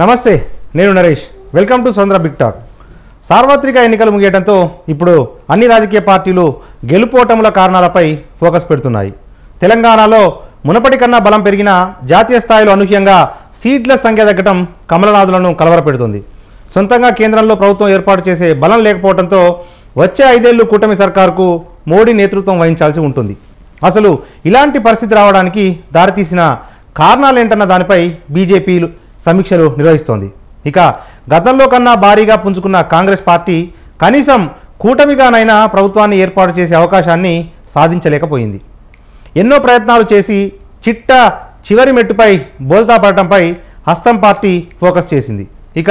నమస్తే, నేను Naresh. Welcome to సంద్ర బిగ్ టాక్. సార్వత్రిక ఎన్నికలు ముగియడంతో ఇప్పుడు అన్ని రాజకీయ పార్టీలు గెలుపోటముల కారణాలపై ఫోకస్ పెడుతున్నాయి. తెలంగాణలో మునపటి కన్నా బలం పెరిగిన జాతీయ స్థాయిలో అనూహ్యంగా సీట్ల సంఖ్య తగ్గడం కమలనాథులను కలవరపెడుతుంది. సొంతంగా కేంద్రంలో ప్రభుత్వం ఏర్పాటు చేసే బలం లేకపోవడంతో వచ్చే 5 ఏళ్లు కూటమి సర్కారుకు మోడీ నేతృత్వం వహించాల్సి ఉంటుంది. అసలు ఇలాంటి పరిస్థితి రావడానికి దారితీసిన కారణాలేంటన్న దానిపై బీజేపీ సమీక్షలు నిర్వహిస్తోంది. ఇక గతంలో కన్నా భారీగా పుంజుకున్న కాంగ్రెస్ పార్టీ కనీసం కూటమిగానైనా ప్రభుత్వాన్ని ఏర్పాటు చేసే అవకాశాన్ని సాధించలేకపోయింది. ఎన్నో ప్రయత్నాలు చేసి చివరి మెట్టుపై బోల్తా పడటంపై హస్తం పార్టీ ఫోకస్ చేసింది. ఇక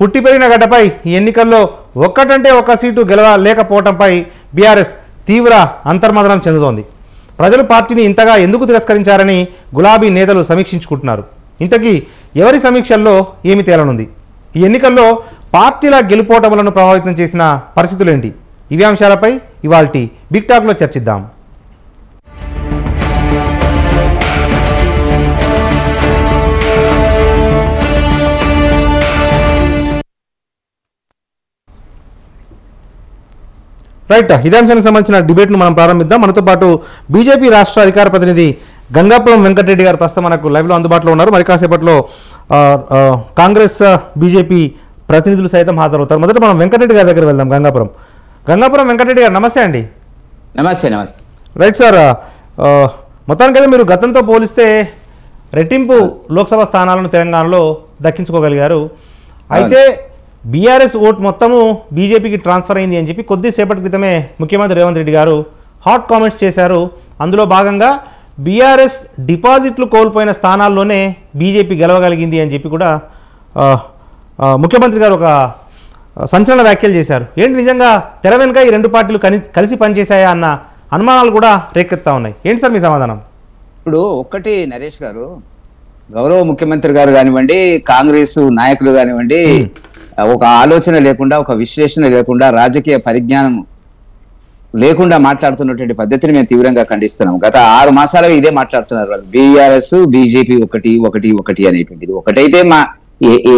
పుట్టిపెరిగిన గడ్డపై ఈ ఎన్నికల్లో ఒక్కటంటే ఒక్క సీటు గెలవలేకపోవడంపై బీఆర్ఎస్ తీవ్ర అంతర్మదనం చెందుతోంది. ప్రజలు పార్టీని ఇంతగా ఎందుకు తిరస్కరించారని గులాబీ నేతలు సమీక్షించుకుంటున్నారు. ఇంతకీ ఎవరి సమీక్షల్లో ఏమి తేలనుంది? ఈ ఎన్నికల్లో పార్టీల గెలుపోటములను ప్రభావితం చేసిన పరిస్థితులేంటి? ఇవి అంశాలపై ఇవాల్టి బిగ్ టాక్లో చర్చిద్దాం. రైట్, ఇదే అంశానికి సంబంధించిన డిబేట్ను మనం ప్రారంభిద్దాం. మనతో పాటు బీజేపీ రాష్ట్ర అధికార ప్రతినిధి గంగాపురం వెంకటరెడ్డి గారు ప్రస్తుతం మనకు లైవ్లో అందుబాటులో ఉన్నారు. మరి కాసేపట్లో కాంగ్రెస్ బీజేపీ ప్రతినిధులు సైతం హాజరవుతారు. మొదట మనం వెంకటరెడ్డి గారి దగ్గర వెళ్దాం. గంగాపురం వెంకటరెడ్డి గారు, నమస్తే అండి. నమస్తే. నమస్తే. రైట్ సార్, మొత్తానికైతే మీరు గతంతో పోలిస్తే రెట్టింపు లోక్సభ స్థానాలను తెలంగాణలో దక్కించుకోగలిగారు. అయితే బీఆర్ఎస్ ఓటు మొత్తము బీజేపీకి ట్రాన్స్ఫర్ అయింది అని చెప్పి కొద్దిసేపటి క్రితమే ముఖ్యమంత్రి రేవంత్ రెడ్డి గారు హాట్ కామెంట్స్ చేశారు. అందులో భాగంగా బీఆర్ఎస్ డిపాజిట్లు కోల్పోయిన స్థానాల్లోనే బీజేపీ గెలవగలిగింది అని చెప్పి కూడా ముఖ్యమంత్రి గారు ఒక సంచలన వ్యాఖ్యలు చేశారు. ఏంటి నిజంగా తెర వెనుక ఈ రెండు పార్టీలు కలిసి పనిచేశాయా అన్న అనుమానాలు కూడా రేకెత్తా ఉన్నాయి. ఏంటి సార్ మీ సమాధానం? ఇప్పుడు ఒక్కటి నరేష్ గారు, గౌరవ ముఖ్యమంత్రి గారు కానివ్వండి, కాంగ్రెస్ నాయకులు కానివ్వండి, ఒక ఆలోచన లేకుండా, ఒక విశ్లేషణ లేకుండా, రాజకీయ పరిజ్ఞానం లేకుండా మాట్లాడుతున్నటువంటి పద్ధతిని మేము తీవ్రంగా ఖండిస్తున్నాం. గత 6 మాసాలుగా ఇదే మాట్లాడుతున్నారు వాళ్ళు. బీఆర్ఎస్ బీజేపీ ఒకటి అనేటువంటిది.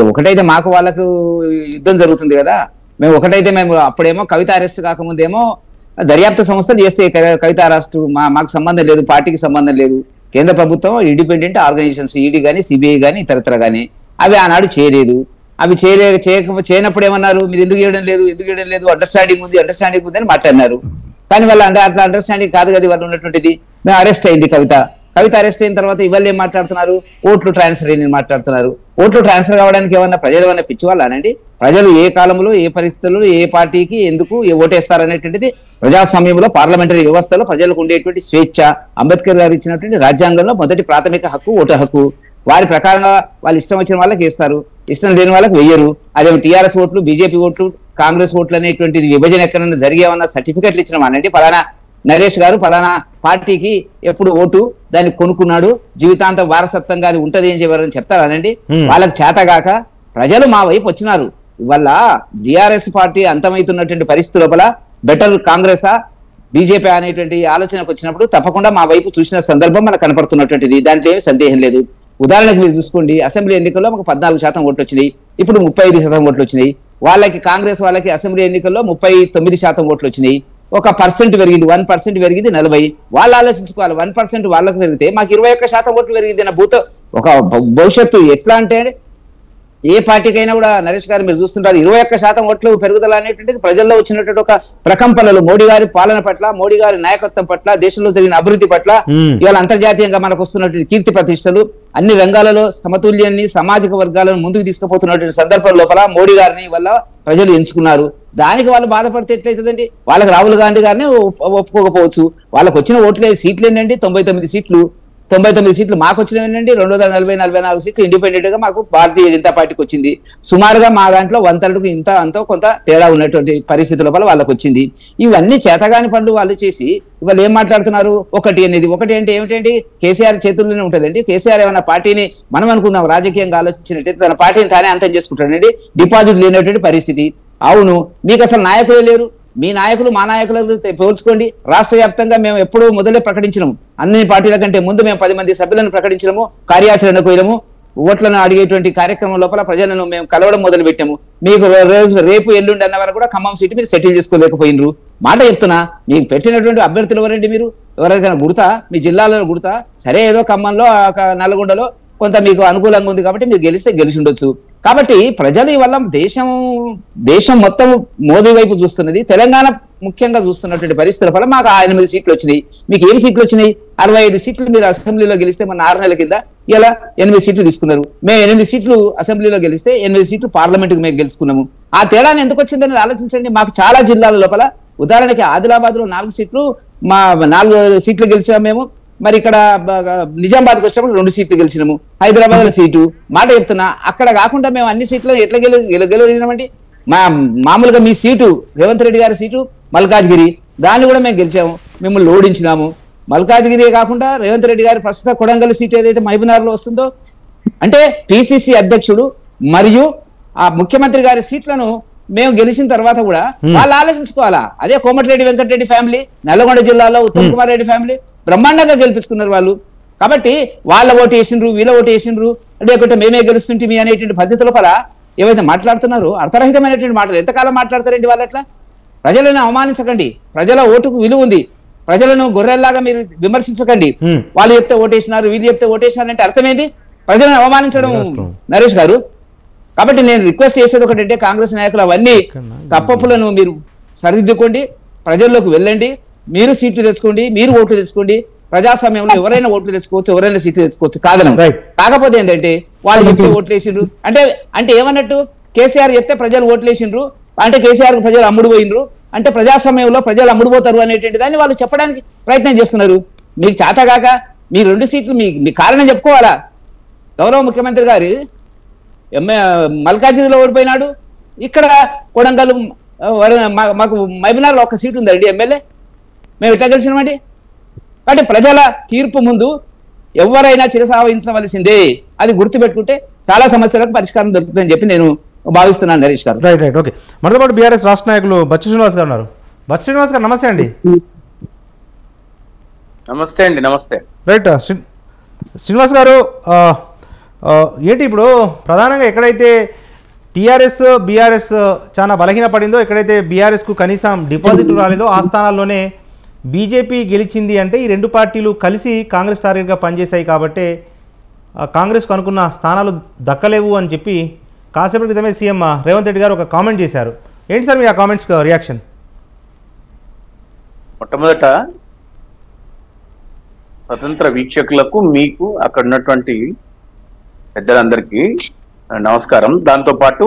ఒకటైతే మాకు వాళ్ళకు యుద్ధం జరుగుతుంది కదా. మేము అప్పుడేమో కవిత అరెస్ట్ కాకముందేమో దర్యాప్తు సంస్థలు చేస్తే కవిత అరెస్టు మాకు సంబంధం లేదు, పార్టీకి సంబంధం లేదు. కేంద్ర ప్రభుత్వం ఇండిపెండెంట్ ఆర్గనైజేషన్స్ ఈడీ కానీ, సిబిఐ కానీ, ఇతరత్ర కానీ అవి ఆనాడు చేయలేదు. అవి చేయనప్పుడు ఏమన్నారు, మీరు ఎందుకు చేయడం లేదు, అండర్స్టాండింగ్ ఉంది అని మాట్లాడినారు. కానీ వాళ్ళు అట్లా అండర్స్టాండింగ్ కాదు కదా వాళ్ళు ఉన్నటువంటిది. మేము అరెస్ట్ అయింది కవిత అరెస్ట్ అయిన తర్వాత ఇవాళ ఏం మాట్లాడుతున్నారు, ఓట్లు ట్రాన్స్ఫర్ అయ్యి మాట్లాడుతున్నారు. ఓట్లు ట్రాన్స్ఫర్ కావడానికి ఏమన్నా ప్రజలు ఏమన్నా పిచ్చివాళ్ళానండి? ప్రజలు ఏ కాలంలో, ఏ పరిస్థితుల్లో, ఏ పార్టీకి ఎందుకు ఓటేస్తారనేటువంటిది ప్రజాస్వామ్యంలో, పార్లమెంటరీ వ్యవస్థలో ప్రజలకు ఉండేటువంటి స్వేచ్ఛ, అంబేద్కర్ గారు ఇచ్చినటువంటి రాజ్యాంగంలో మొదటి ప్రాథమిక హక్కు ఓటు హక్కు. వారి ప్రకారంగా వాళ్ళు ఇష్టం వచ్చిన వాళ్ళకి వేస్తారు, ఇష్టం లేని వాళ్ళకి వెయ్యరు. అదేమో టీఆర్ఎస్ ఓట్లు, బీజేపీ ఓట్లు, కాంగ్రెస్ ఓట్లు అనేటువంటి విభజన ఎక్కడైనా జరిగేమన్నా సర్టిఫికెట్లు ఇచ్చినామనండి, ఫలానా నరేష్ గారు ఫలానా పార్టీకి ఎప్పుడు ఓటు దాన్ని కొనుక్కున్నాడు, జీవితాంతం వారసత్వంగా అది ఉంటది అని చెప్పారని చెప్తారానండి? వాళ్ళకి చేతగాక ప్రజలు మా వైపు వచ్చినారు. ఇవల్ల బీఆర్ఎస్ పార్టీ అంతమవుతున్నటువంటి పరిస్థితి లోపల బెటర్ కాంగ్రెసా బీజేపీ అనేటువంటి ఆలోచనకు వచ్చినప్పుడు తప్పకుండా మా వైపు చూసిన సందర్భం మనకు కనపడుతున్నటువంటిది. దాంట్లో ఏమి సందేహం లేదు. ఉదాహరణకు మీరు చూసుకోండి, అసెంబ్లీ ఎన్నికల్లో మాకు 14% ఓట్లు వచ్చినాయి, ఇప్పుడు 35% ఓట్లు వచ్చినాయి. వాళ్ళకి కాంగ్రెస్ వాళ్ళకి అసెంబ్లీ ఎన్నికల్లో 39% ఓట్లు వచ్చినాయి. 1% పెరిగింది, 1% పెరిగింది, 40. వాళ్ళు ఆలోచించుకోవాలి, 1% వాళ్ళకు పెరిగితే మాకు 21% ఓట్లు పెరిగింది అన్న ఒక భవిష్యత్తు ఎట్లా అంటే ఏ పార్టీకైనా కూడా నరేష్ గారు మీరు చూస్తుంటారు 21% ఓట్లు పెరుగుదల అనేటువంటిది ప్రజల్లో వచ్చినటువంటి ఒక ప్రకంపనలు మోడీ గారి పాలన పట్ల, మోడీ గారి నాయకత్వం పట్ల, దేశంలో జరిగిన అభివృద్ధి పట్ల, ఇవాళ అంతర్జాతీయంగా మనకు వస్తున్నటువంటి కీర్తి ప్రతిష్టలు, అన్ని రంగాలలో సమతుల్యాన్ని, సామాజిక వర్గాలను ముందుకు తీసుకుపోతున్నటువంటి సందర్భం లోపల మోడీ గారిని వల్ల ప్రజలు ఎంచుకున్నారు. దానికి వాళ్ళు బాధపడితే ఎట్లయితుందండి? వాళ్ళకి రాహుల్ గాంధీ గారిని ఒప్పుకోకపోవచ్చు. వాళ్ళకి వచ్చిన ఓట్లే సీట్లు ఏంటండి? 99 సీట్లు. 99 సీట్లు మాకు వచ్చినవి ఏంటండి? 240-44 సీట్లు ఇండిపెండెంట్ గా మాకు భారతీయ జనతా పార్టీకి వచ్చింది. సుమారుగా మా దాంట్లో 1/3 ఇంత అంతో కొంత తేడా ఉన్నటువంటి పరిస్థితి లోపల వాళ్ళకి వచ్చింది. ఇవన్నీ చేతగాని పనులు వాళ్ళు చేసి ఇవాళ ఏం మాట్లాడుతున్నారు? ఒకటి అంటే ఏమిటండి? కేసీఆర్ చేతుల్లోనే ఉంటుందండి. కేసీఆర్ ఏమన్నా పార్టీని మనం అనుకుందాం రాజకీయంగా ఆలోచించినట్టయితే తన పార్టీని తానే అంతం చేసుకుంటాడండి. డిపాజిట్ లేనటువంటి పరిస్థితి. అవును, మీకు అసలు నాయకులే లేరు. మీ నాయకులు మా నాయకులకు పోల్చుకోండి. రాష్ట్ర వ్యాప్తంగా మేము ఎప్పుడూ మొదలే ప్రకటించినాము, అన్ని పార్టీల కంటే ముందు మేము 10 మంది సభ్యులను ప్రకటించడము, కార్యాచరణకు వెళ్ళము. ఓట్లను అడిగేటువంటి కార్యక్రమం లోపల ప్రజలను మేము కలవడం మొదలు పెట్టాము. మీకు రేపు ఎల్లుండి అన్న వరకు కూడా ఖమ్మం సీటు మీరు సెటిల్ చేసుకోలేకపోయినరు. మాట చెప్తున్నా, మీకు పెట్టినటువంటి అభ్యర్థులు ఎవరండి? మీరు ఎవరికైనా గుర్తా? మీ జిల్లాలో గుర్తా? సరే, ఏదో ఖమ్మంలో నల్గొండలో కొంత మీకు అనుకూలంగా ఉంది కాబట్టి మీరు గెలిస్తే గెలిచి ఉండొచ్చు. కాబట్టి ప్రజలు ఇవల్ల దేశం మొత్తం మోదీ వైపు చూస్తున్నది, తెలంగాణ ముఖ్యంగా చూస్తున్నటువంటి పరిస్థితుల వల్ల మాకు 8 సీట్లు వచ్చినాయి. మీకు ఏం సీట్లు వచ్చినాయి? 65 సీట్లు మీరు అసెంబ్లీలో గెలిస్తే మన 6 నెలల కింద ఇలా 8 సీట్లు తీసుకున్నారు. మేము 8 సీట్లు అసెంబ్లీలో గెలిస్తే 8 సీట్లు పార్లమెంట్కి మేము గెలుచుకున్నాము. ఆ తేడాన్ని ఎందుకు వచ్చిందని ఆలోచించండి. మాకు చాలా జిల్లాల లోపల, ఉదాహరణకి ఆదిలాబాద్ లో 4 సీట్లు, మా 4 సీట్లు గెలిచాము మేము. మరి ఇక్కడ నిజామాబాద్కి వచ్చినప్పుడు 2 సీట్లు గెలిచినాము. హైదరాబాద్ లో సీటు. మాట చెప్తున్నా, అక్కడ కాకుండా మేము అన్ని సీట్లు ఎట్లా గెలవగలిగినామండి? మామూలుగా మీ సీటు, రేవంత్ రెడ్డి గారి సీటు మల్కాజ్గిరి, దాన్ని కూడా మేము గెలిచాము, మిమ్మల్ని ఓడించినాము. మల్కాజ్గిరి కాకుండా రేవంత్ రెడ్డి గారి ప్రస్తుత కొడంగల్ సీటు ఏదైతే మహబూబ్నగర్లో వస్తుందో, అంటే పిసిసి అధ్యక్షుడు మరియు ఆ ముఖ్యమంత్రి గారి సీట్లను మేము గెలిచిన తర్వాత కూడా వాళ్ళు ఆలోచించుకోవాలా. అదే కోమటిరెడ్డి వెంకటరెడ్డి ఫ్యామిలీ నల్లగొండ జిల్లాలో ఉత్తమ్ కుమార్ రెడ్డి ఫ్యామిలీ బ్రహ్మాండంగా గెలిపించుకున్నారు వాళ్ళు. కాబట్టి వాళ్ళ ఓటు వేసిండ్రు, వీళ్ళ ఓటు వేసిండ్రు, లేకుంటే మేమే గెలుస్తుంటే మీ అనేటువంటి పద్ధతి లోపల ఏవైతే మాట్లాడుతున్నారో అర్థరహితమైనటువంటి మాటలు ఎంతకాలం మాట్లాడతారండి వాళ్ళు? అట్లా ప్రజలను అవమానించకండి. ప్రజల ఓటుకు విలువ ఉంది. ప్రజలను గొర్రెల్లాగా మీరు విమర్శించకండి. వాళ్ళు చెప్తే ఓటేసినారు, వీళ్ళు చెప్తే ఓటేసినారు అంటే అర్థమేంది? ప్రజలను అవమానించడం నరేష్ గారు. కాబట్టి నేను రిక్వెస్ట్ చేసేది ఒకటంటే, కాంగ్రెస్ నాయకులు అవన్నీ తప్పులను మీరు సరిదిద్దుకోండి, ప్రజల్లోకి వెళ్ళండి, మీరు సీట్లు తెచ్చుకోండి, మీరు ఓట్లు తెచ్చుకోండి. ప్రజాస్వామ్యంలో ఎవరైనా ఓట్లు తెచ్చుకోవచ్చు, ఎవరైనా సీట్లు తెచ్చుకోవచ్చు, కాదనం. కాకపోతే ఏంటంటే వాళ్ళు చెప్తే ఓట్లు వేసిండ్రు అంటే ఏమన్నట్టు? కేసీఆర్ చెప్తే ప్రజలు ఓట్లు వేసిండ్రు అంటే కేసీఆర్ ప్రజలు అమ్ముడు పోయినరు అంటే ప్రజాస్వామ్యంలో ప్రజలు అమ్ముడుపోతారు అనేటువంటి దాన్ని వాళ్ళు చెప్పడానికి ప్రయత్నం చేస్తున్నారు. మీకు చేతగాక మీ 2 సీట్లు మీ కారణం చెప్పుకోవాలా? గౌరవ ముఖ్యమంత్రి గారు మల్కాజ్గిరిలో ఓడిపోయినాడు, ఇక్కడ కొడంగల్ మాకు మహబూబ్నగర్లో 1 సీటు ఉందండి ఎమ్మెల్యే, మేము ఎట్లా గెలిచినామండి? కాబట్టి ప్రజల తీర్పు ముందు ఎవరైనా చిరసావహించవలసిందే. అది గుర్తుపెట్టుకుంటే చాలా సమస్యలకు పరిష్కారం దొరుకుతుందని చెప్పి నేను భావిస్తున్నాను నరేష్ గారు. Right okay. మనతో పాటు బీఆర్ఎస్ రాష్ట్ర నాయకులు బచ్చు శ్రీనివాస్ గారు ఉన్నారు. బచ్చు శ్రీనివాస్ గారు నమస్తే అండి. నమస్తే అండి. నమస్తే. రైట్ శ్రీనివాస్ గారు, ఏంటి ఇప్పుడు ప్రధానంగా ఎక్కడైతే టీఆర్ఎస్ బీఆర్ఎస్ చాలా బలహీనపడిందో, ఎక్కడైతే బీఆర్ఎస్కు కనీసం డిపాజిట్ రాలేదో ఆ స్థానాల్లోనే బీజేపీ గెలిచింది. అంటే ఈ 2 పార్టీలు కలిసి కాంగ్రెస్ టార్గెట్గా పనిచేశాయి కాబట్టి కాంగ్రెస్కు అనుకున్న స్థానాలు దక్కలేవు అని చెప్పి కాసేపటి క్రితమే సీఎం రేవంత్ రెడ్డి గారు ఒక కామెంట్ చేశారు. ఏంటి సార్ మీ ఆ కామెంట్స్ రియాక్షన్? మొట్టమొదట స్వతంత్ర వీక్షకులకు, మీకు అక్కడ ఉన్నటువంటి పెద్దలందరికీ నమస్కారం. దాంతోపాటు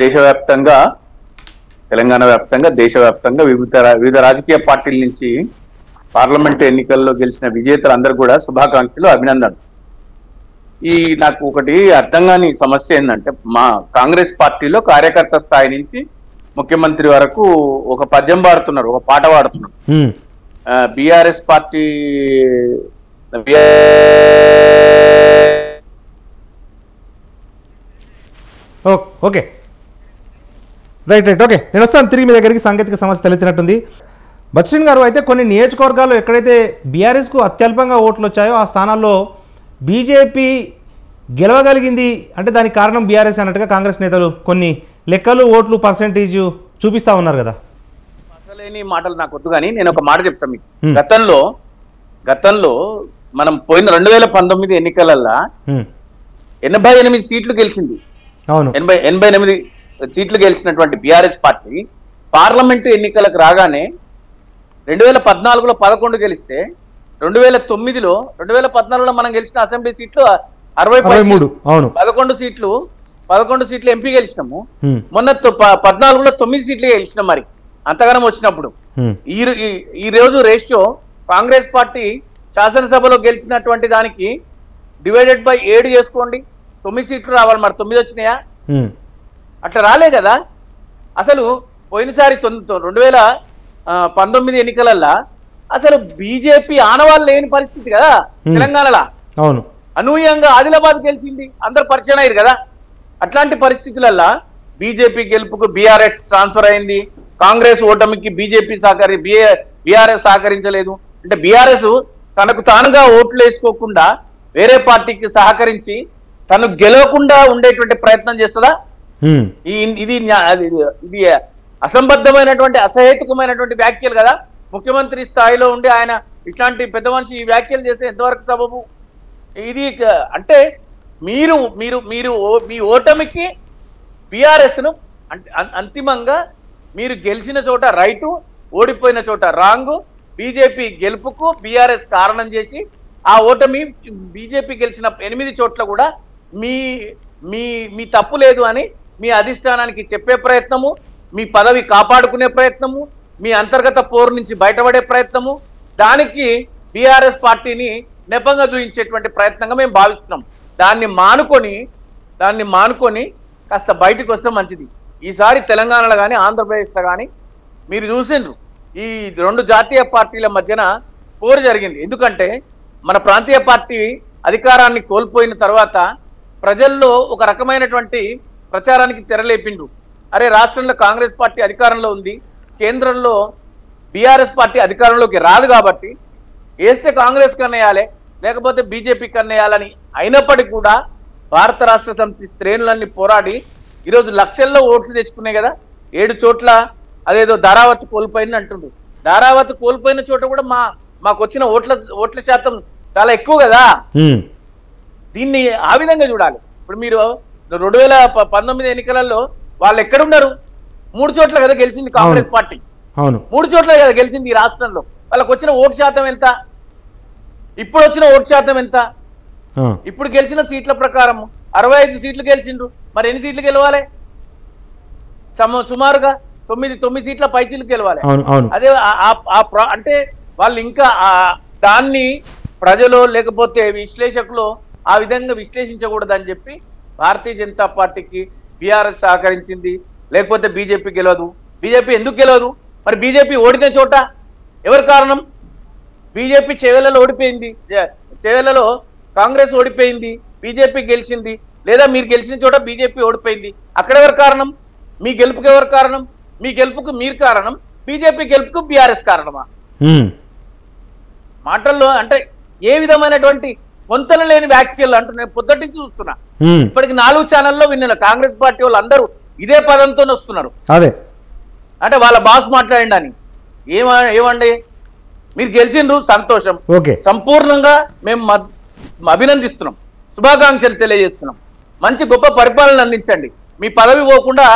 దేశవ్యాప్తంగా, తెలంగాణ వ్యాప్తంగా, దేశవ్యాప్తంగా వివిధ రాజకీయ పార్టీల నుంచి పార్లమెంటు ఎన్నికల్లో గెలిచిన విజేతలందరూ కూడా శుభాకాంక్షలు, అభినందనలు. నాకు ఒకటి అర్థం కాని సమస్య ఏంటంటే, మా కాంగ్రెస్ పార్టీలో కార్యకర్త స్థాయి నుంచి ముఖ్యమంత్రి వరకు ఒక పద్యం పాడుతున్నారు, ఒక పాట పాడుతున్నారు. BRS party okay right okay, నేను వస్తాను తిరిగి మీ దగ్గరికి. సాంకేతిక సమస్య తలెత్తినట్టుంది. బచ్రీన్ గారు, అయితే కొన్ని నియోజకవర్గాల్లో ఎక్కడైతే బీఆర్ఎస్కు అత్యల్పంగా ఓట్లు వచ్చాయో ఆ స్థానాల్లో బీజేపీ గెలవగలిగింది అంటే దానికి కారణం బీఆర్ఎస్ అన్నట్టుగా కాంగ్రెస్ నేతలు కొన్ని లెక్కలు, ఓట్లు, పర్సెంటేజ్ చూపిస్తా ఉన్నారు కదా. అసలేని మాటలు నాకు వద్దు, కానీ నేను ఒక మాట చెప్తాను మీకు. గతంలో మనం పోయిన 2019 ఎన్నికలల్లా 88 సీట్లు గెలిచింది. అవును, 88 సీట్లు గెలిచినటువంటి బీఆర్ఎస్ పార్టీ పార్లమెంటు ఎన్నికలకు రాగానే 2014లో 11 గెలిస్తే 2014లో మనం గెలిచిన అసెంబ్లీ సీట్లు 63. అవును, 11 సీట్లు ఎంపీ గెలిచినాము. మొన్న 14లో 9 సీట్లు గెలిచినాం. మరి అంతగానం వచ్చినప్పుడు ఈ రోజు రేషియో కాంగ్రెస్ పార్టీ శాసనసభలో గెలిచినటువంటి దానికి డివైడెడ్ బై 7 చేసుకోండి, 9 సీట్లు రావాలి. మరి 9 వచ్చినాయా? అట్లా రాలే కదా. అసలు పోయినసారి 2019 ఎన్నికలల్లా అసలు బీజేపీ ఆనవాళ్ళు లేని పరిస్థితి కదా తెలంగాణలో. అవును, అనూహ్యంగా ఆదిలాబాద్ గెలిచింది, అందరు పరిచయం అయ్యారు కదా. అట్లాంటి పరిస్థితులల్లా బీజేపీ గెలుపుకు బీఆర్ఎస్ ట్రాన్స్ఫర్ అయింది, కాంగ్రెస్ ఓటమికి బీఆర్ఎస్ సహకరించలేదు. అంటే బీఆర్ఎస్ తనకు తానుగా ఓట్లు వేసుకోకుండా వేరే పార్టీకి సహకరించి తను గెలవకుండా ఉండేటువంటి ప్రయత్నం చేస్తుందా? ఇది అసంబద్ధమైనటువంటి అసహేతుకమైనటువంటి వ్యాఖ్యలు కదా. ముఖ్యమంత్రి స్థాయిలో ఉండి ఆయన ఇట్లాంటి పెద్ద మనిషి ఈ వ్యాఖ్యలు చేస్తే ఎంతవరకు సబబు? ఇది అంటే మీరు మీరు మీరు మీ ఓటమికి బీఆర్ఎస్ ను అంతిమంగా మీరు గెలిచిన చోట రైటు, ఓడిపోయిన చోట రాంగు, బీజేపీ గెలుపుకు బీఆర్ఎస్ కారణం చేసి ఆ ఓటమి బీజేపీ గెలిచిన 8 చోట్ల కూడా మీ మీ మీ తప్పు లేదు అని మీ అధిష్టానానికి చెప్పే ప్రయత్నము, మీ పదవి కాపాడుకునే ప్రయత్నము, మీ అంతర్గత పోరు నుంచి బయటపడే ప్రయత్నము, దానికి బీఆర్ఎస్ పార్టీని నెపంగా చూపించేటువంటి ప్రయత్నంగా మేము భావిస్తున్నాం. దాన్ని మానుకొని కాస్త బయటకు వస్తే మంచిది. ఈసారి తెలంగాణలో కానీ ఆంధ్రప్రదేశ్లో కానీ మీరు చూసిండ్రు ఈ 2 జాతీయ పార్టీల మధ్యన పోరు జరిగింది. ఎందుకంటే మన ప్రాంతీయ పార్టీ అధికారాన్ని కోల్పోయిన తర్వాత ప్రజల్లో ఒక రకమైనటువంటి ప్రచారానికి తెరలేపిండ్రు. అరే, రాష్ట్రంలో కాంగ్రెస్ పార్టీ అధికారంలో ఉంది, కేంద్రంలో బీఆర్ఎస్ పార్టీ అధికారంలోకి రాదు కాబట్టి వేస్తే కాంగ్రెస్ కన్నేయాలి, లేకపోతే బీజేపీ కన్నేయాలని అయినప్పటికీ కూడా భారత రాష్ట్ర సమితి శ్రేణులన్నీ పోరాడి ఈరోజు లక్షల్లో ఓట్లు తెచ్చుకున్నాయి కదా. 7 చోట్ల అదేదో ధారావతి కోల్పోయింది అంటుండ్రు. ధారావతి కోల్పోయిన చోట కూడా మాకు వచ్చిన ఓట్ల శాతం చాలా ఎక్కువ కదా. దీన్ని ఆ విధంగా చూడాలి. ఇప్పుడు మీరు 2019 ఎన్నికలలో వాళ్ళు ఎక్కడున్నారు? 3 చోట్ల కదా గెలిచింది కాంగ్రెస్ పార్టీ. 3 చోట్ల కదా గెలిచింది ఈ రాష్ట్రంలో. వాళ్ళకి వచ్చిన ఓటు శాతం ఎంత? ఇప్పుడు వచ్చిన ఓటు శాతం ఎంత? ఇప్పుడు గెలిచిన సీట్ల ప్రకారం 65 సీట్లు గెలిచిండ్రు. మరి ఎన్ని సీట్లు గెలవాలి? సుమారుగా 9 సీట్ల పైచీలు గెలవాలి. అదే అంటే వాళ్ళు ఇంకా దాన్ని ప్రజలు లేకపోతే విశ్లేషకులు ఆ విధంగా విశ్లేషించకూడదని చెప్పి భారతీయ జనతా పార్టీకి బీఆర్ఎస్ సహకరించింది, లేకపోతే బీజేపీ గెలవదు. బీజేపీ ఎందుకు గెలవదు? మరి బీజేపీ ఓడిన చోట ఎవరు కారణం? బీజేపీ చేవెళ్లలో ఓడిపోయింది, చేవెళ్లలో కాంగ్రెస్ ఓడిపోయింది, బీజేపీ గెలిచింది. లేదా మీరు గెలిచిన చోట బీజేపీ ఓడిపోయింది. అక్కడ ఎవరు కారణం? మీ గెలుపుకి ఎవరు కారణం? మీ గెలుపుకు మీరు కారణం, బీజేపీ గెలుపుకు బీఆర్ఎస్ కారణమా? మాటల్లో అంటే ఏ విధమైనటువంటి పొంతన లేని వ్యాఖ్యలు అంటూ నేను పొద్దుటి నుంచి చూస్తున్నా. ఇప్పటికి 4 ఛానల్లో విన్నాను. కాంగ్రెస్ పార్టీ వాళ్ళు అందరూ ఇదే పదంతో వస్తున్నారు. అదే అంటే వాళ్ళ బాస్ మాట్లాడండి అని. ఏమండి, మీరు గెలిచిండ్రు, సంతోషం, సంపూర్ణంగా మేము అభినందిస్తున్నాం, శుభాకాంక్షలు తెలియజేస్తున్నాం. మంచి గొప్ప పరిపాలన అందించండి. మీ పదవి పోకుండా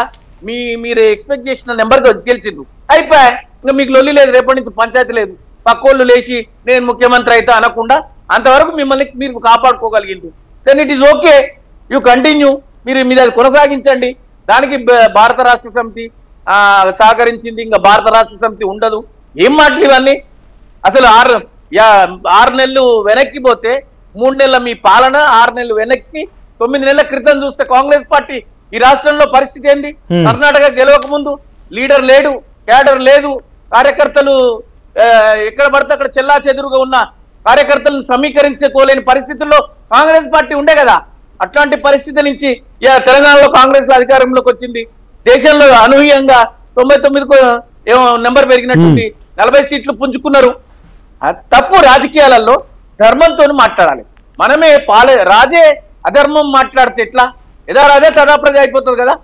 మీరు ఎక్స్పెక్ట్ చేసిన నెంబర్తో గెలిచిండ్రు, అయిపోయా. ఇంకా మీకు లొల్లి లేదు, రేపటి నుంచి పంచాయతీ లేదు. పక్కోళ్ళు లేచి నేను ముఖ్యమంత్రి అయితే అనకుండా అంతవరకు మిమ్మల్ని మీరు కాపాడుకోగలిగిండ్రు. Then it is okay, you continue. మీరు మీద కొనసాగించండి. దానికి భారత రాష్ట్ర సమితి సహకరించింది, ఇంకా భారత రాష్ట్ర సమితి ఉండదు. ఏం మాటలు ఇవన్నీ? అసలు 6 నెలలు వెనక్కి పోతే 3 నెలల మీ పాలన, 6 నెలలు వెనక్కి 9 నెలల క్రితం చూస్తే కాంగ్రెస్ పార్టీ ఈ రాష్ట్రంలో పరిస్థితి ఏంది? కర్ణాటక గెలవక ముందు లీడర్ లేడు, క్యాడర్ లేదు, కార్యకర్తలు ఎక్కడ పడితే అక్కడ చెల్లా చెదురుగా ఉన్న కార్యకర్తలను సమీకరించుకోలేని పరిస్థితుల్లో కాంగ్రెస్ పార్టీ ఉండే కదా. అట్లాంటి పరిస్థితి నుంచి తెలంగాణలో కాంగ్రెస్ అధికారంలోకి వచ్చింది. దేశంలో అనూహ్యంగా 99కు నెంబర్ పెరిగినట్టుంది, 40 సీట్లు పుంజుకున్నారు. తప్పు రాజకీయాలలో ధర్మంతో మాట్లాడాలి. మనమే రాజే అధర్మం మాట్లాడితే ఎట్లా? ఎదా రాజే తదా ప్రజ అయిపోతుంది కదా.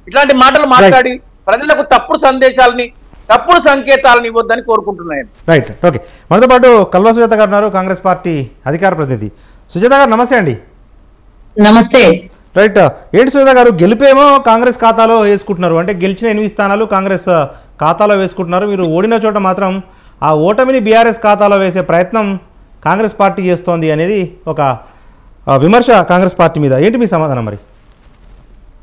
ఇట్లాంటి మాటలు మాట్లాడి ప్రజలకు తప్పుడు సందేశాలని, తప్పుడు సంకేతాలను ఇవ్వద్దని కోరుకుంటున్నాను. Right, okay. మనతో పాటు కల్వ సుజాత గారు ఉన్నారు, కాంగ్రెస్ పార్టీ అధికార ప్రతినిధి. సుజాత గారు నమస్తే అండి. నమస్తే. రైట్, ఏంటి సుజాత గారు, గెలిపేమో కాంగ్రెస్ ఖాతాలో వేసుకుంటున్నారు, అంటే గెలిచిన 8 స్థానాలు కాంగ్రెస్ ఖాతాలో వేసుకుంటున్నారు. మీరు ఓడిన చోట మాత్రం ఆ ఓటమిని బీఆర్ఎస్ ఖాతాలో వేసే ప్రయత్నం కాంగ్రెస్ పార్టీ చేస్తోంది అనేది ఒక విమర్శ కాంగ్రెస్ పార్టీ మీద. ఏంటి మీ సమాధానం మరి?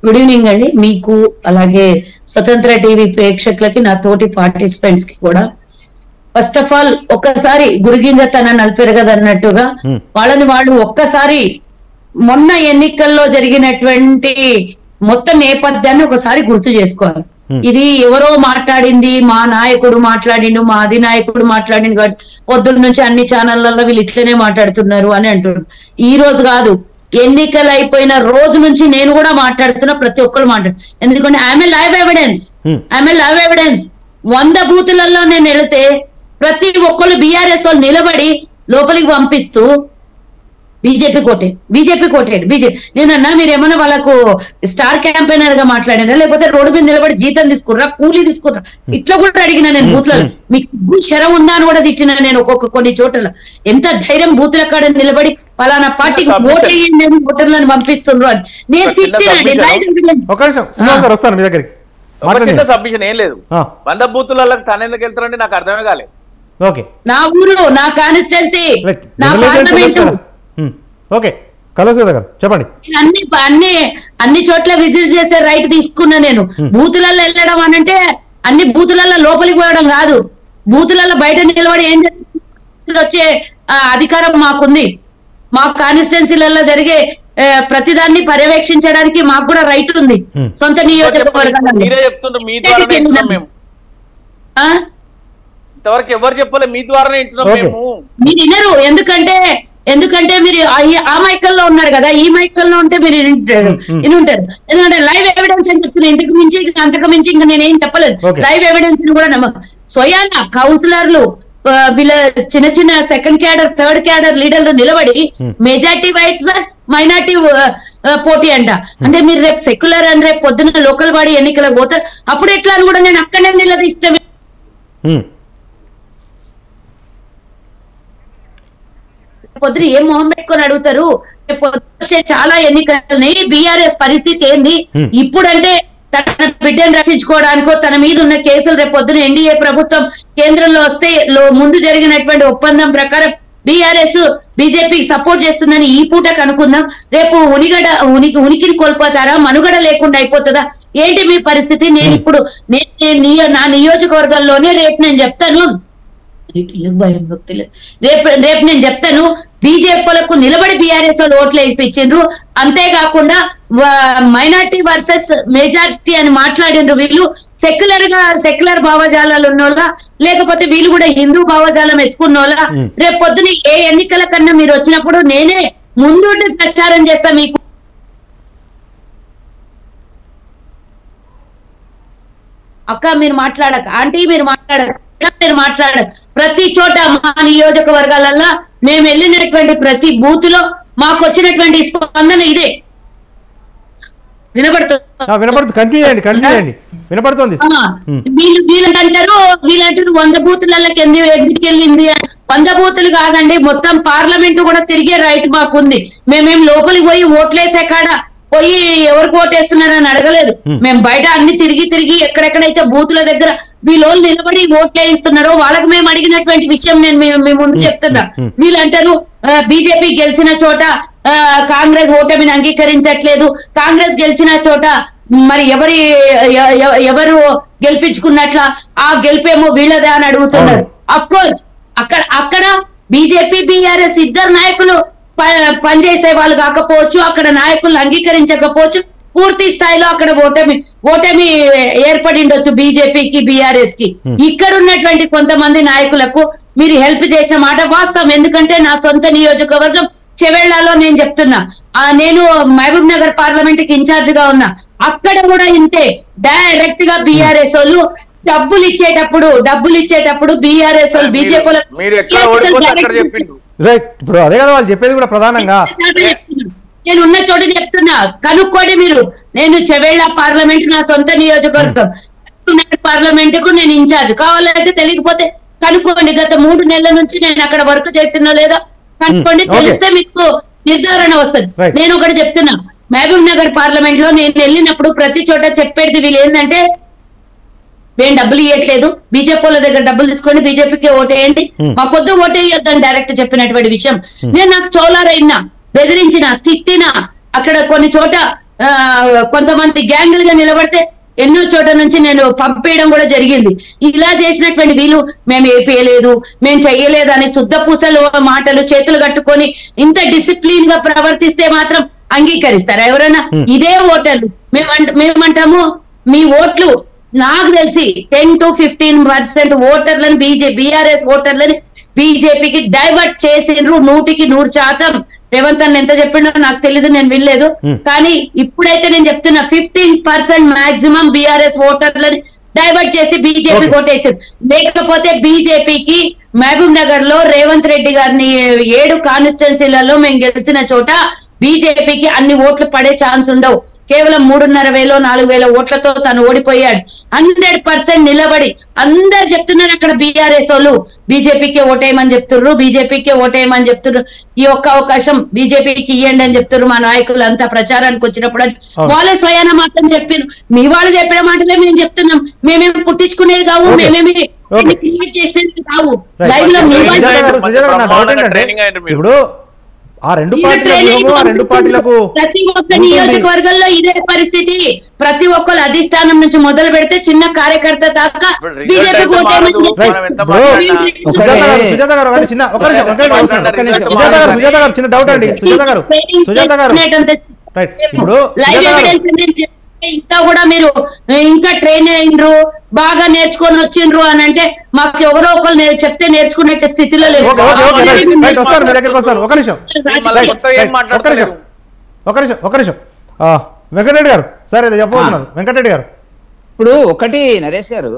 గుడ్ ఈవినింగ్ అండి మీకు, అలాగే స్వతంత్ర టీవీ ప్రేక్షకులకి, నా తోటి పార్టిసిపెంట్స్ కి కూడా. ఫస్ట్ ఆఫ్ ఆల్ ఒక్కసారి గురిగింజ తన నలిపెరగదన్నట్టుగా వాళ్ళు ఒక్కసారి మొన్న ఎన్నికల్లో జరిగినటువంటి మొత్తం నేపథ్యాన్ని ఒకసారి గుర్తు చేసుకోవాలి. ఇది ఎవరో మాట్లాడింది, మా నాయకుడు మాట్లాడిండు, మా అధినాయకుడు మాట్లాడిండు కాబట్టి పొద్దున్న నుంచి అన్ని ఛానళ్లలో వీళ్ళు ఇట్లనే మాట్లాడుతున్నారు అని అంటున్నారు. ఈ రోజు కాదు, ఎన్నికలు అయిపోయిన రోజు నుంచి నేను కూడా మాట్లాడుతున్నా, ప్రతి ఒక్కరు మాట్లాడు. ఎందుకంటే ఐఎమ్ లైవ్ ఎవిడెన్స్. 100 బూతులలో నేను వెళితే ప్రతి ఒక్కళ్ళు బీఆర్ఎస్ వాళ్ళు నిలబడి లోపలికి పంపిస్తూ బీజేపీ కోటేడు బీజేపీ. నేనన్నా మీరేమన్నా వాళ్ళకు స్టార్ క్యాంపెయినర్ గా మాట్లాడారా, లేకపోతే రోడ్డు మీద నిలబడి జీతం తీసుకుర్రా, కూలీ తీసుకుర్రా? ఇట్లా కూడా అడిగినా నేను బూత్లలో. మీకు శరం ఉందా అని కూడా తిట్టినా నేను కొన్ని చోట్ల. ఎంత ధైర్యం బూతుల కాడ నిలబడి పలానా పార్టీకి ఓట్ వేయండి అని ఓటర్లను పంపిస్తుండ్రు అని నేను తిట్టినండి. వస్తాను మీ దగ్గరికి. సబ్మిషన్ ఏం లేదు, 100 బూతులకు తన ఎందుకు వెళ్తారంటే నాకు అర్థమే కాలేదు. ఓకే, నా ఊరు, నా కాన్స్టిట్యున్సీ, నా పార్లమెంట్. ఓకే కలవసుధ గారు చెప్పండి. అన్ని చోట్ల విజిట్ చేసే రైట్ తీసుకున్నా నేను. బూతులలో వెళ్ళడం అనంటే అన్ని బూతులలో లోపలికి పోవడం కాదు, బూతులలో బయట నిలబడి ఏం వచ్చే అధికారం మాకుంది. మా కాన్స్టిట్యున్సీలలో జరిగే ప్రతిదాన్ని పర్యవేక్షించడానికి మాకు కూడా రైట్ ఉంది. సొంత నియోజకవర్గంలో ఇంతవరకు ఎవరు చెప్పలే, మీ ద్వారానే మీరు వినరు. ఎందుకంటే మీరు ఆ మైకల్లో ఉన్నారు కదా, ఈ మైకల్లో ఉంటే మీరు విని ఉంటారు. ఎందుకంటే లైవ్ ఎవిడెన్స్ అని చెప్తున్నా, ఇంతకు మించి అంతకు మించి ఇంకా నేనేం చెప్పలేదు. లైవ్ ఎవిడెన్స్ కూడా స్వయాన కౌన్సిలర్లు వీళ్ళ చిన్న సెకండ్ క్యాడర్, థర్డ్ క్యాడర్ లీడర్లు నిలబడి మెజార్టీ వైట్స్ మైనార్టీ పోటీ అంట. అంటే మీరు రేపు సెక్యులర్ అని రేపు పొద్దున్న లోకల్ బాడీ ఎన్నికలకు పోతారు, అప్పుడు ఎట్లా అని కూడా నేను అక్కడనే నిలదీస్తే పొద్దున ఏం మొహం పెట్టుకొని అడుగుతారు. వచ్చే చాలా ఎన్నికలని బీఆర్ఎస్ పరిస్థితి ఏంది ఇప్పుడంటే తన బిడ్డను రక్షించుకోవడానికో తన మీద ఉన్న కేసులు రేపు పొద్దున ఎన్డీఏ ప్రభుత్వం కేంద్రంలో వస్తే ముందు జరిగినటువంటి ఒప్పందం ప్రకారం బీఆర్ఎస్ బీజేపీకి సపోర్ట్ చేస్తుందని ఈ పూటకు అనుకుందాం. రేపు ఉనికిని కోల్పోతారా, మనుగడ లేకుండా అయిపోతుందా? ఏంటి మీ పరిస్థితి? నేను ఇప్పుడు నా నియోజకవర్గంలోనే రేపు నేను చెప్తాను, రేపు నేను చెప్తాను, బీజేపీలకు నిలబడి బీఆర్ఎస్ వాళ్ళు ఓట్లు వేయించిండ్రు. అంతేకాకుండా మైనార్టీ వర్సెస్ మెజార్టీ అని మాట్లాడిండ్రు. వీళ్ళు సెక్యులర్ భావజాలాలు ఉన్నోళ్ళ, లేకపోతే వీళ్ళు కూడా హిందూ భావజాలం ఎత్తుకున్నోళ్ళ? రేపు పొద్దున ఏ ఎన్నికల కన్నా మీరు వచ్చినప్పుడు నేనే ముందుండి ప్రచారం చేస్తా. మీకు అక్క మీరు మాట్లాడక, ఆంటీ మీరు మాట్లాడక, ప్రతి చోట మా నియోజకవర్గాలలో మేము వెళ్ళినటువంటి ప్రతి బూత్ లో మాకు వచ్చినటువంటి స్పందన ఇదే. వినపడుతుంది. వీళ్ళంటారు 100 బూతులకి ఎందుకు వెళ్ళింది? 100 బూతులు కాదండి, మొత్తం పార్లమెంట్ కూడా తిరిగే రైట్ మాకుంది. మేమేం లోపలికి పోయి ఓట్లేసే కాడ పోయి ఎవరికి ఓటేస్తున్నారని అడగలేదు. మేము బయట అన్ని తిరిగి ఎక్కడెక్కడైతే బూతుల దగ్గర వీళ్ళు నిలబడి ఓట్లు వేయిస్తున్నారో వాళ్ళకి మేము అడిగినటువంటి విషయం నేను మీ ముందు చెప్తున్నా. వీళ్ళంటారు బీజేపీ గెలిచిన చోట కాంగ్రెస్ ఓటమిని అంగీకరించట్లేదు, కాంగ్రెస్ గెలిచిన చోట మరి ఎవరు గెలిపించుకున్నట్ల ఆ గెలిపేమో వీళ్ళదే అని అడుగుతున్నారు. అఫ్ కోర్స్ అక్కడ బీజేపీ బీఆర్ఎస్ ఇద్దరు నాయకులు పనిచేసే వాళ్ళు కాకపోవచ్చు, అక్కడ నాయకులు అంగీకరించకపోవచ్చు, పూర్తి స్థాయిలో అక్కడ ఓటమి ఏర్పడి ఉండొచ్చు బీజేపీకి బీఆర్ఎస్ కి. ఇక్కడ ఉన్నటువంటి కొంతమంది నాయకులకు మీరు హెల్ప్ చేసిన మాట వాస్తవం. ఎందుకంటే నా సొంత నియోజకవర్గం చెవెళ్లలో నేను చెప్తున్నా, నేను మహబూబ్ నగర్ పార్లమెంట్ కి ఇన్ఛార్జ్ గా ఉన్నా. అక్కడ కూడా ఇంతే, డైరెక్ట్ గా బీఆర్ఎస్ వాళ్ళు డబ్బులు ఇచ్చేటప్పుడు బీఆర్ఎస్ వాళ్ళు బీజేపీ ఇప్పుడు అదే కదా వాళ్ళు చెప్పేది కూడా ప్రధానంగా. నేను ఉన్న చోట చెప్తున్నా, కనుక్కోండి మీరు. నేను చెవేళ్ల పార్లమెంట్ నా సొంత నియోజకవర్గం, పార్లమెంట్ కు నేను ఇన్ఛార్జ్. కావాలంటే తెలియకపోతే కనుక్కోండి, గత 3 నెలల నుంచి నేను అక్కడ వర్క్ చేసినో లేదా కనుక్కోండి, తెలిస్తే మీకు నిర్ధారణ వస్తుంది. నేను ఒకటి చెప్తున్నా, మహబూబ్ నగర్ పార్లమెంట్ లో నేను వెళ్ళినప్పుడు ప్రతి చోట చెప్పేది వీళ్ళు ఏంటంటే, మేము డబ్బులు ఇవ్వట్లేదు, బీజేపీ వాళ్ళ దగ్గర డబ్బులు తీసుకొని బీజేపీకి ఓటేయండి, మాకొద్దు ఓటేయొద్దని డైరెక్ట్ చెప్పినటువంటి విషయం. నేను నాకు చౌలారైనా, బెదిరించిన, తిట్టిన, అక్కడ కొన్ని చోట కొంతమంది గ్యాంగులుగా నిలబడితే ఎన్నో చోట నుంచి నేను పంపేయడం కూడా జరిగింది. ఇలా చేసినటువంటి వీళ్ళు మేము ఏపీయలేదు, మేము చెయ్యలేదు అని శుద్ధ పూసలు మాటలు చేతులు కట్టుకొని ఇంత డిసిప్లిన్ గా ప్రవర్తిస్తే మాత్రం అంగీకరిస్తారా ఎవరైనా? ఇదే ఓటర్లు మేమంటాము, మీ ఓట్లు నాకు తెలిసి 10 to 15% ఓటర్లను బీఆర్ఎస్ ఓటర్లని బీజేపీకి డైవర్ట్ చేసిండ్రు 100% రేవంత్ అన్న ఎంత చెప్పిండో నాకు తెలీదు, నేను వినలేదు. కానీ ఇప్పుడైతే నేను చెప్తున్నా 15% మాక్సిమం బీఆర్ఎస్ ఓటర్లని డైవర్ట్ చేసి బీజేపీ కొట్టేసారు. లేకపోతే బీజేపీకి మహబూబ్ నగర్ లో రేవంత్ రెడ్డి గారిని 7 కాన్స్టిట్యున్సీలలో మేము గెలిచిన చోట బీజేపీకి అన్ని ఓట్లు పడే ఛాన్స్ ఉండవు. కేవలం 3,500 4,000 ఓట్లతో తను ఓడిపోయాడు. 100% నిలబడి అందరు చెప్తున్నారు అక్కడ బీఆర్ఎస్ వాళ్ళు బీజేపీకే ఓటేయమని చెప్తున్నారు, బీజేపీకే ఓటేయమని చెప్తున్నారు. ఈ ఒక్క అవకాశం బీజేపీకి ఇవ్వండి అని చెప్తున్నారు మా నాయకులు అంతా ప్రచారానికి వచ్చినప్పుడు. వాళ్ళే స్వయాన మాత్రం చెప్పారు. మీ వాళ్ళు చెప్పిన మాటలే మేము చెప్తున్నాం. మేమేమి పుట్టించుకునేది కావు, మేమేమి చేసేది కావు. లైవ్ లో మీ ఇప్పుడు ఆ రెండు పార్టీలకు ప్రతి ఒక్క నియోజకవర్గంలో ఇదే పరిస్థితి. ప్రతి ఒక్కరు అధిష్టానం నుంచి మొదలు పెడితే చిన్న కార్యకర్త దాకా బీజేపీ చిన్న డౌట్ అండి. లైవ్ ఎవిడెన్స్ ఇంకా కూడా మీరు ఇంకా ట్రైన్ అయినరు, బాగా నేర్చుకొని వచ్చిండ్రు అని అంటే మాకు ఎవరో ఒకరు చెప్తే నేర్చుకునే స్థితిలో లేదు. వెంకటరెడ్డి గారు సార్ ఇది చెప్పబోతున్నారు. వెంకటరెడ్డి గారు ఇప్పుడు ఒకటి నరేష్ గారు,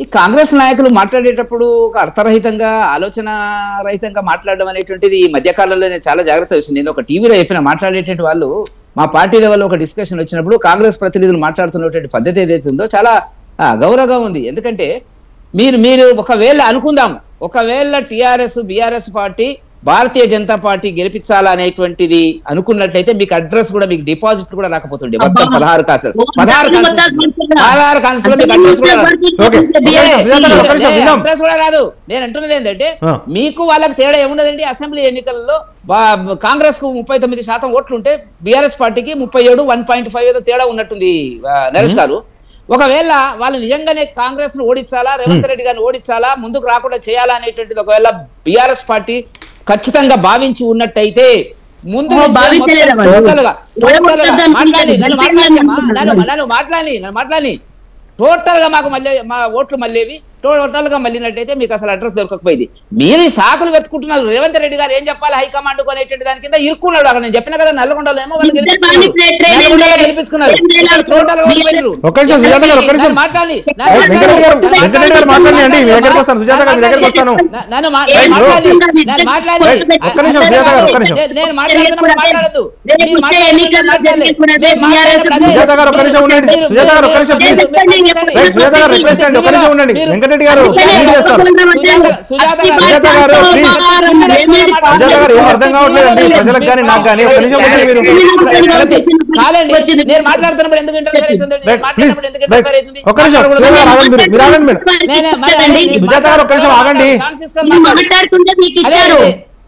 ఈ కాంగ్రెస్ నాయకులు మాట్లాడేటప్పుడు ఒక అర్థరహితంగా ఆలోచన రహితంగా మాట్లాడడం అనేటువంటిది ఈ మధ్య కాలంలో నేను చాలా జాగ్రత్త చేసింది. నేను ఒక టీవీలో చెప్పిన మాట్లాడేటువంటి వాళ్ళు మా పార్టీ లెవెల్లో ఒక డిస్కషన్ వచ్చినప్పుడు కాంగ్రెస్ ప్రతినిధులు మాట్లాడుతున్నటువంటి పద్ధతి ఏదైతే ఉందో చాలా గౌరవంగా ఉంది. ఎందుకంటే మీరు ఒకవేళ అనుకుందాం, ఒకవేళ TRS BRS party Bharatiya Janata party గెలిపించాలనేటువంటిది అనుకున్నట్లయితే మీకు అడ్రస్ కూడా మీకు డిపాజిట్ కూడా రాకపోతుండే. మొత్తం 16 కాన్సెల్ అడ్రస్ కూడా రాదు. నేను అంటున్నది ఏంటంటే మీకు వాళ్ళకి తేడా ఏమున్నదండి? అసెంబ్లీ ఎన్నికల్లో కాంగ్రెస్ కు 39% ఓట్లు ఉంటే బీఆర్ఎస్ పార్టీకి 37, 1.5 ఏదో తేడా ఉన్నట్టుంది నరేష్ గారు. ఒకవేళ వాళ్ళు నిజంగానే కాంగ్రెస్ ను ఓడించాలా, రేవంత్ రెడ్డి గారిని ఓడించాలా, ముందుకు రాకుండా చేయాలా అనేటువంటిది ఒకవేళ బీఆర్ఎస్ పార్టీ ఖచ్చితంగా భావించి ఉన్నట్టయితే ముందు మాట్లాడి టోటల్ గా మాకు మళ్ళీ మా ఓట్లు మళ్ళీవి టోటల్ గా మళ్ళీనట్టయితే మీకు అసలు అడ్రస్ దొరకకపోయింది. మీరు ఈ సాకులు వెతుకుంటున్నారు. రేవంత్ రెడ్డి గారు ఏం చెప్పాలి హైకమాండ్ అనేటువంటి దాని కింద ఇరుక్కున్నాడు. అక్కడ నేను చెప్పిన కదా నల్గొండలో ఏమో వాళ్ళు గెలిపించుకున్నారు. వెంకటరెడ్డి గారు సుజాత గారు ఏం అర్థం కావట్లేదండి ప్రజలకు కానీ నాకు కానీ.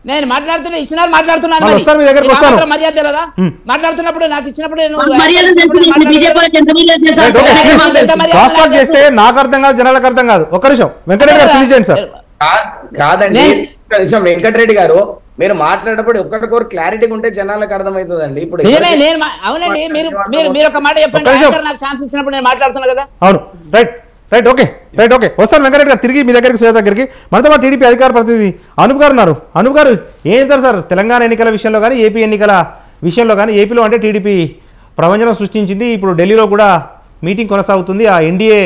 నేను మాట్లాడుతున్నా ఇచ్చినారు మాట్లాడుతున్నాను మర్యాద లేదా? మాట్లాడుతున్నప్పుడు నాకు ఇచ్చినప్పుడు చేస్తే నాకు అర్థం కాదు, జనాలకు అర్థం కాదు. ఒక్క నిమిషం వెంకటరెడ్డి గారు ఫినిష్ చేయండి సార్. కాదండి వెంకటరెడ్డి గారు, మీరు మాట్లాడేటప్పుడు ఒక్కరికొకరు క్లారిటీగా ఉంటే జనాలకు అర్థమవుతుందండి. ఇప్పుడు అవునండి మీరు ఒక మాట చెప్పండి. నాకు ఛాన్స్ ఇచ్చినప్పుడు నేను మాట్లాడుతున్నా కదా. అవును right right okay right okay వస్తాను వెంకటరెడ్డి గారు తిరిగి మీ దగ్గరికి సుజాత దగ్గరికి. మనతో పాటు టీడీపీ అధికార ప్రతినిధి అనూప్ గారు ఉన్నారు. అనూప్ గారు ఏం చెప్తారు సార్ తెలంగాణ ఎన్నికల విషయంలో కానీ ఏపీ ఎన్నికల విషయంలో కానీ? ఏపీలో అంటే టీడీపీ ప్రపంచం సృష్టించింది. ఇప్పుడు ఢిల్లీలో కూడా మీటింగ్ కొనసాగుతుంది. ఆ ఎన్డీఏ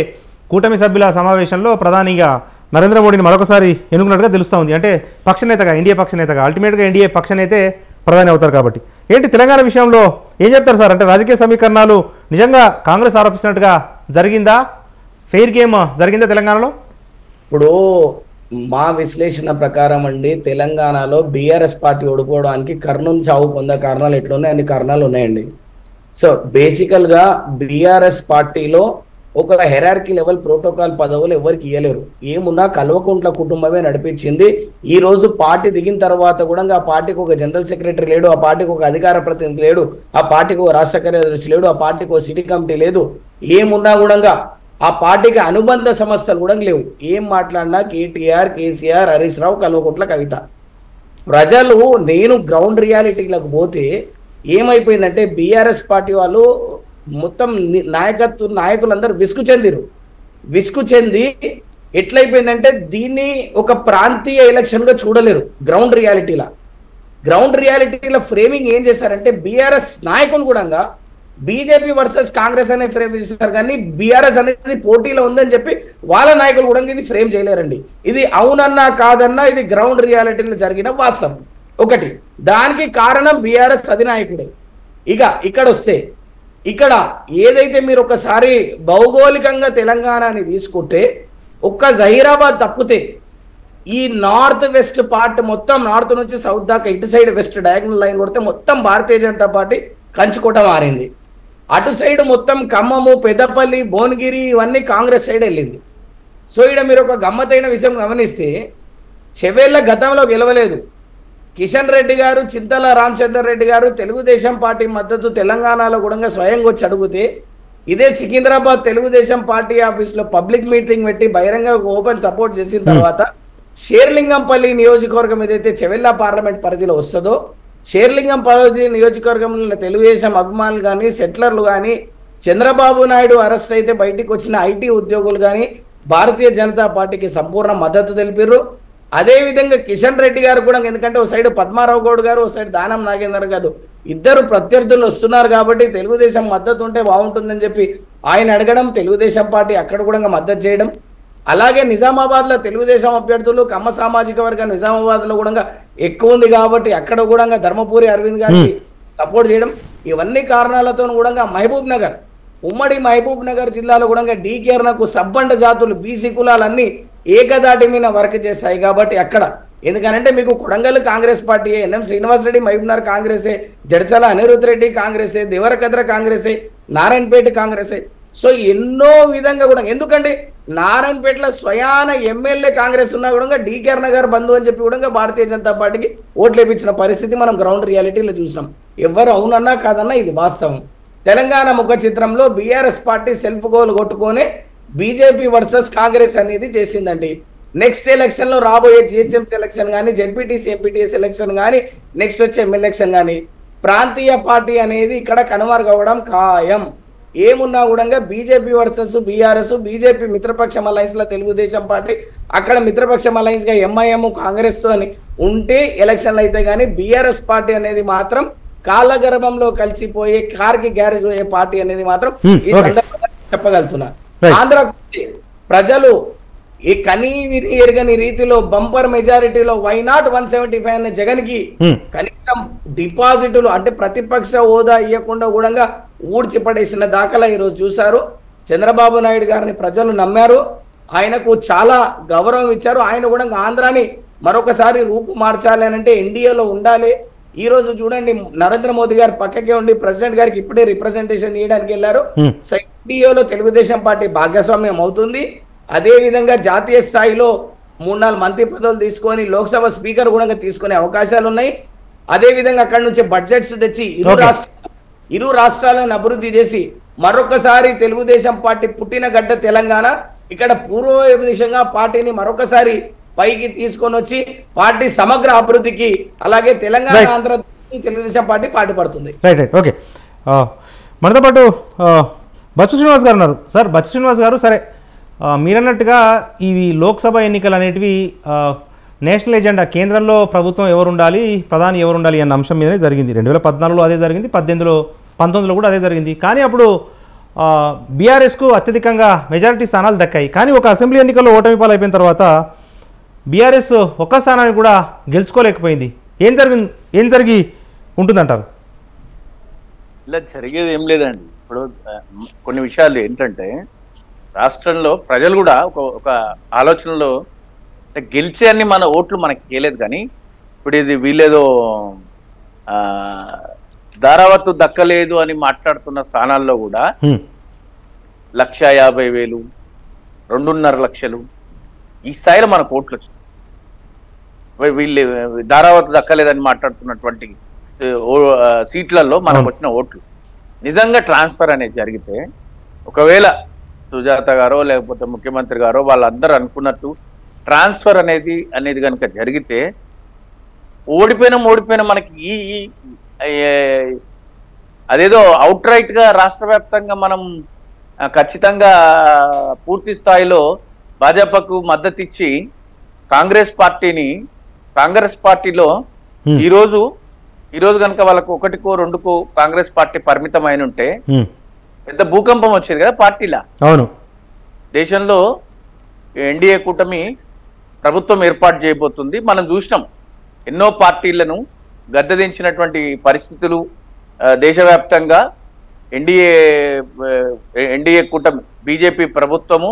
కూటమి సభ్యుల సమావేశంలో ప్రధానిగా నరేంద్ర మోడీని మరొకసారి ఎన్నుకున్నట్టుగా తెలుస్తూ ఉంది. అంటే పక్షనేతగా ఎన్డీఏ పక్షనేతగా అల్టిమేట్గా ఎన్డీఏ పక్షనేతే ప్రధాని అవుతారు కాబట్టి. ఏంటి తెలంగాణ విషయంలో ఏం చెప్తారు సార్? అంటే రాజకీయ సమీకరణాలు నిజంగా కాంగ్రెస్ ఆరోపిస్తున్నట్టుగా జరిగిందా? ఫెయిర్ గేమ్ జరిగిందా తెలంగాణలో? ఇప్పుడు మా విశ్లేషణ ప్రకారం అండి, తెలంగాణలో బీఆర్ఎస్ పార్టీ ఓడిపోవడానికి కర్నూలు చావు పొందే కారణాలు ఎట్లున్నాయి అన్ని కారణాలు ఉన్నాయండి. సో బేసికల్ గా బీఆర్ఎస్ పార్టీలో ఒక హెరార్కీ లెవెల్ ప్రోటోకాల్ పదవులు ఎవరికి ఇవ్వలేరు. ఏమున్నా కల్వకుంట్ల కుటుంబమే నడిపించింది. ఈ రోజు పార్టీ దిగిన తర్వాత కూడా ఆ పార్టీకి ఒక జనరల్ సెక్రటరీ లేడు, ఆ పార్టీకి ఒక అధికార ప్రతినిధి లేడు, ఆ పార్టీకి ఒక రాష్ట్ర కార్యదర్శి లేడు, ఆ పార్టీకి ఒక సిటీ కమిటీ లేదు. ఏమున్నా కూడా ఆ పార్టీకి అనుబంధ సంస్థలు కూడా లేవు. ఏం మాట్లాడినా కేటీఆర్, కేసీఆర్, హరీష్ రావు, కల్వకుంట్ల కవిత. ప్రజలు నేను గ్రౌండ్ రియాలిటీలకు పోతే ఏమైపోయిందంటే బీఆర్ఎస్ పార్టీ వాళ్ళు మొత్తం నాయకులందరూ విసుగు చెంది ఎట్లయిపోయిందంటే దీన్ని ఒక ప్రాంతీయ ఎలక్షన్గా చూడలేరు. గ్రౌండ్ రియాలిటీలో ఫ్రేమింగ్ ఏం చేశారంటే బీఆర్ఎస్ నాయకులు కూడా బీజేపీ వర్సెస్ కాంగ్రెస్ అనే ఫ్రేమ్ చేస్తారు, కానీ బీఆర్ఎస్ అనేది పోటీలో ఉందని చెప్పి వాళ్ళ నాయకులు కూడా ఇది ఫ్రేమ్ చేయలేరండి. ఇది అవునన్నా కాదన్నా ఇది గ్రౌండ్ రియాలిటీలో జరిగిన వాస్తవం. ఒకటి దానికి కారణం బీఆర్ఎస్ అధినాయకుడే. ఇక ఇక్కడ వస్తే ఇక్కడ ఏదైతే మీరు ఒకసారి భౌగోళికంగా తెలంగాణని తీసుకుంటే ఒక్క జహీరాబాద్ తప్పితే ఈ నార్త్ వెస్ట్ పార్ట్ మొత్తం నార్త్ నుంచి సౌత్ దాకా ఇటు సైడ్ వెస్ట్ డయాగ్నల్ లైన్ కొడితే మొత్తం భారతీయ జనతా పార్టీ కంచుకోట మారింది. అటు సైడ్ మొత్తం ఖమ్మము, పెద్దపల్లి, భువనగిరి ఇవన్నీ కాంగ్రెస్ సైడ్ వెళ్ళింది. సో ఇక్కడ మీరు ఒక గమ్మతైన విషయం గమనిస్తే చెవేళ్ళ గతంలో గెలవలేదు. కిషన్ రెడ్డి గారు, చింతల రామచందర్ రెడ్డి గారు తెలుగుదేశం పార్టీ మద్దతు తెలంగాణలో కూడా స్వయంగా వచ్చి అడిగితే ఇదే సికింద్రాబాద్ తెలుగుదేశం పార్టీ ఆఫీస్లో పబ్లిక్ మీటింగ్ పెట్టి బహిరంగ ఓపెన్ సపోర్ట్ చేసిన తర్వాత షేర్లింగంపల్లి నియోజకవర్గం ఏదైతే చెవెల్లా పార్లమెంట్ పరిధిలో వస్తుందో షేర్లింగంపల్లి నియోజకవర్గంలో తెలుగుదేశం అభిమానులు కానీ సెటిలర్లు కానీ చంద్రబాబు నాయుడు అరెస్ట్ అయితే బయటికి వచ్చిన ఐటీ ఉద్యోగులు కానీ భారతీయ జనతా పార్టీకి సంపూర్ణ మద్దతు తెలిపారు. అదేవిధంగా కిషన్ రెడ్డి గారు కూడా, ఎందుకంటే ఓ సైడ్ పద్మారావు గౌడ్ గారు, ఓ సైడ్ దానం నాగేందర్ గారు ఇద్దరు ప్రత్యర్థులు వస్తున్నారు కాబట్టి తెలుగుదేశం మద్దతు ఉంటే బాగుంటుందని చెప్పి ఆయన అడగడం, తెలుగుదేశం పార్టీ అక్కడ కూడా మద్దతు చేయడం. అలాగే నిజామాబాద్లో తెలుగుదేశం అభ్యర్థులు కమ్మ సామాజిక వర్గం నిజామాబాద్లో కూడా ఎక్కువ ఉంది కాబట్టి అక్కడ కూడా ధర్మపురి అరవింద్ గారికి సపోర్ట్ చేయడం. ఇవన్నీ కారణాలతో కూడా మహబూబ్ నగర్, ఉమ్మడి మహబూబ్ నగర్ జిల్లాలో కూడా డీకేర్నకు సబ్బండ జాతులు బీసీ కులాలన్నీ ఏకదాటి మీద వర్క్ చేస్తాయి కాబట్టి అక్కడ, ఎందుకనంటే మీకు కొడంగల్ కాంగ్రెస్ పార్టీ, ఎన్ఎం శ్రీనివాసరెడ్డి మహబూబ్ నగర్ కాంగ్రెసే, జడ్చల అనిరుద్ రెడ్డి కాంగ్రెసే, దేవరకద్ర కాంగ్రెసే, నారాయణపేట కాంగ్రెసే. సో ఎన్నో విధంగా కూడా, ఎందుకంటే నారాయణపేటలో స్వయాన ఎమ్మెల్యే కాంగ్రెస్ ఉన్నా కూడా డీకేర్ నగర్ బంధు అని చెప్పి కూడా భారతీయ జనతా పార్టీకి ఓట్లు వేయించిన పరిస్థితి మనం గ్రౌండ్ రియాలిటీలో చూసినాం. ఎవరు అవునన్నా కాదన్నా ఇది వాస్తవం. తెలంగాణ ముఖ చిత్రంలో బీఆర్ఎస్ పార్టీ సెల్ఫ్ గోల్ కొట్టుకొని బీజేపీ వర్సెస్ కాంగ్రెస్ అనేది చేసిందండి. నెక్స్ట్ ఎలక్షన్ లో రాబోయే జిహెచ్ఎంసీ ఎలక్షన్ కానీ, జెడ్పీటీసీ ఎంపీటీఎస్ ఎలక్షన్ కానీ, నెక్స్ట్ వచ్చే ఎమ్మెల్యే ఎలక్షన్ కానీ ప్రాంతీయ పార్టీ అనేది ఇక్కడ కనుమరుగవడం ఖాయం. ఏమున్నా కూడా బీజేపీ వర్సెస్ బీఆర్ఎస్, బీజేపీ మిత్రపక్షం అలయన్స్ లో తెలుగుదేశం పార్టీ, అక్కడ మిత్రపక్షం అలయన్స్ గా ఎంఐఎం కాంగ్రెస్ తో ఉంటే ఎలక్షన్లు అయితే కానీ బీఆర్ఎస్ పార్టీ అనేది మాత్రం కాలగర్భంలో కలిసిపోయే కార్కి గ్యారేజ్ అయ్యే పార్టీ అనేది మాత్రం ఈ సందర్భంగా చెప్పగలుగుతున్నా. ఆంధ్రకి ప్రజలు ఈ కనీ విని ఎరగని రీతిలో బంపర్ మెజారిటీలో వైనాట్ 175 అనే జగన్ కి కనీసం డిపాజిట్లు అంటే ప్రతిపక్ష హోదా ఇవ్వకుండా కూడా ఊడ్చిపడేసిన దాఖలా ఈరోజు చూశారు. చంద్రబాబు నాయుడు గారిని ప్రజలు నమ్మారు, ఆయనకు చాలా గౌరవం ఇచ్చారు. ఆయన కూడా ఆంధ్రాని మరొకసారి రూపు మార్చాలి అని అంటే ఎన్డీఏలో ఉండాలి. ఈ రోజు చూడండి నరేంద్ర మోదీ గారు పక్కకే ఉండి ప్రెసిడెంట్ గారికి ఇప్పుడే రిప్రజెంటేషన్ ఇవ్వడానికి వెళ్ళారు. సో ఎన్డీఏలో తెలుగుదేశం పార్టీ భాగస్వామ్యం అవుతుంది. అదే విధంగా జాతీయ స్థాయిలో 3-4 మంత్రి పదవులు తీసుకొని లోక్సభ స్పీకర్ కూడా తీసుకునే అవకాశాలు ఉన్నాయి. అదే విధంగా అక్కడి నుంచి బడ్జెట్స్ తెచ్చి ఇరు రాష్ట్రాలను అభివృద్ధి చేసి మరొకసారి తెలుగుదేశం పార్టీ పుట్టిన గడ్డ తెలంగాణ ఇక్కడ పూర్వ దిశగా పార్టీని మరొకసారి పైకి తీసుకొని వచ్చి పార్టీ సమగ్ర అభివృద్ధికి అలాగే తెలంగాణ ఆంధ్ర తెలుగుదేశం పార్టీ పాటుపడుతుంది. Right right okay. మనతో పాటు బచ్చు శ్రీనివాస్ గారు ఉన్నారు. సార్ బచ్చు శ్రీనివాస్ గారు, సరే మీరన్నట్టుగా ఇవి లోక్సభ ఎన్నికలు అనేటివి నేషనల్ ఎజెండా, కేంద్రంలో ప్రభుత్వం ఎవరు ఉండాలి, ప్రధాని ఎవరు ఉండాలి అన్న అంశం మీదనే జరిగింది. 2014లో అదే జరిగింది, 19లో కూడా అదే జరిగింది. కానీ అప్పుడు బీఆర్ఎస్కు అత్యధికంగా మెజారిటీ స్థానాలు దక్కాయి. కానీ ఒక అసెంబ్లీ ఎన్నికల్లో ఓటమి పాలైపోయిన తర్వాత బీఆర్ఎస్ ఒక్క స్థానాన్ని కూడా గెలుచుకోలేకపోయింది. ఏం జరిగి ఉంటుందంటారు? ఇలా జరిగేది ఏం లేదండి. ఇప్పుడు కొన్ని విషయాలు ఏంటంటే రాష్ట్రంలో ప్రజలు కూడా ఒక ఆలోచనలో గెలిచే అన్ని మన ఓట్లు మనకి చేయలేదు. కానీ ఇప్పుడు ఇది వీళ్ళేదో ధారావత్తు దక్కలేదు అని మాట్లాడుతున్న స్థానాల్లో కూడా 1,50,000, 2.5 లక్షలు ఈ స్థాయిలో మనకు ఓట్లు వచ్చినాయి. వీళ్ళు ధారావత్తు దక్కలేదని మాట్లాడుతున్నటువంటి సీట్లలో మనకు వచ్చిన ఓట్లు నిజంగా ట్రాన్స్ఫర్ అనేది జరిగితే, ఒకవేళ సుజాత గారో లేకపోతే ముఖ్యమంత్రి గారో వాళ్ళందరూ అనుకున్నట్టు ట్రాన్స్ఫర్ అనేది కనుక జరిగితే ఓడిపోయిన మనకి అదేదో అవుట్ రైట్ గా రాష్ట్ర వ్యాప్తంగా మనం ఖచ్చితంగా పూర్తి స్థాయిలో భాజపాకు మద్దతు ఇచ్చి కాంగ్రెస్ పార్టీలో ఈ రోజు కనుక వాళ్ళకు ఒకటికో రెండుకో కాంగ్రెస్ పార్టీ పరిమితం అయిన ఉంటే పెద్ద భూకంపం వచ్చేది కదా పార్టీలా. అవును, దేశంలో ఎన్డీఏ కూటమి ప్రభుత్వం ఏర్పాటు చేయబోతుంది. మనం చూసినాం ఎన్నో పార్టీలను గద్దెదించినటువంటి పరిస్థితులు దేశవ్యాప్తంగా. ఎన్డీఏ కూటమి బీజేపీ ప్రభుత్వము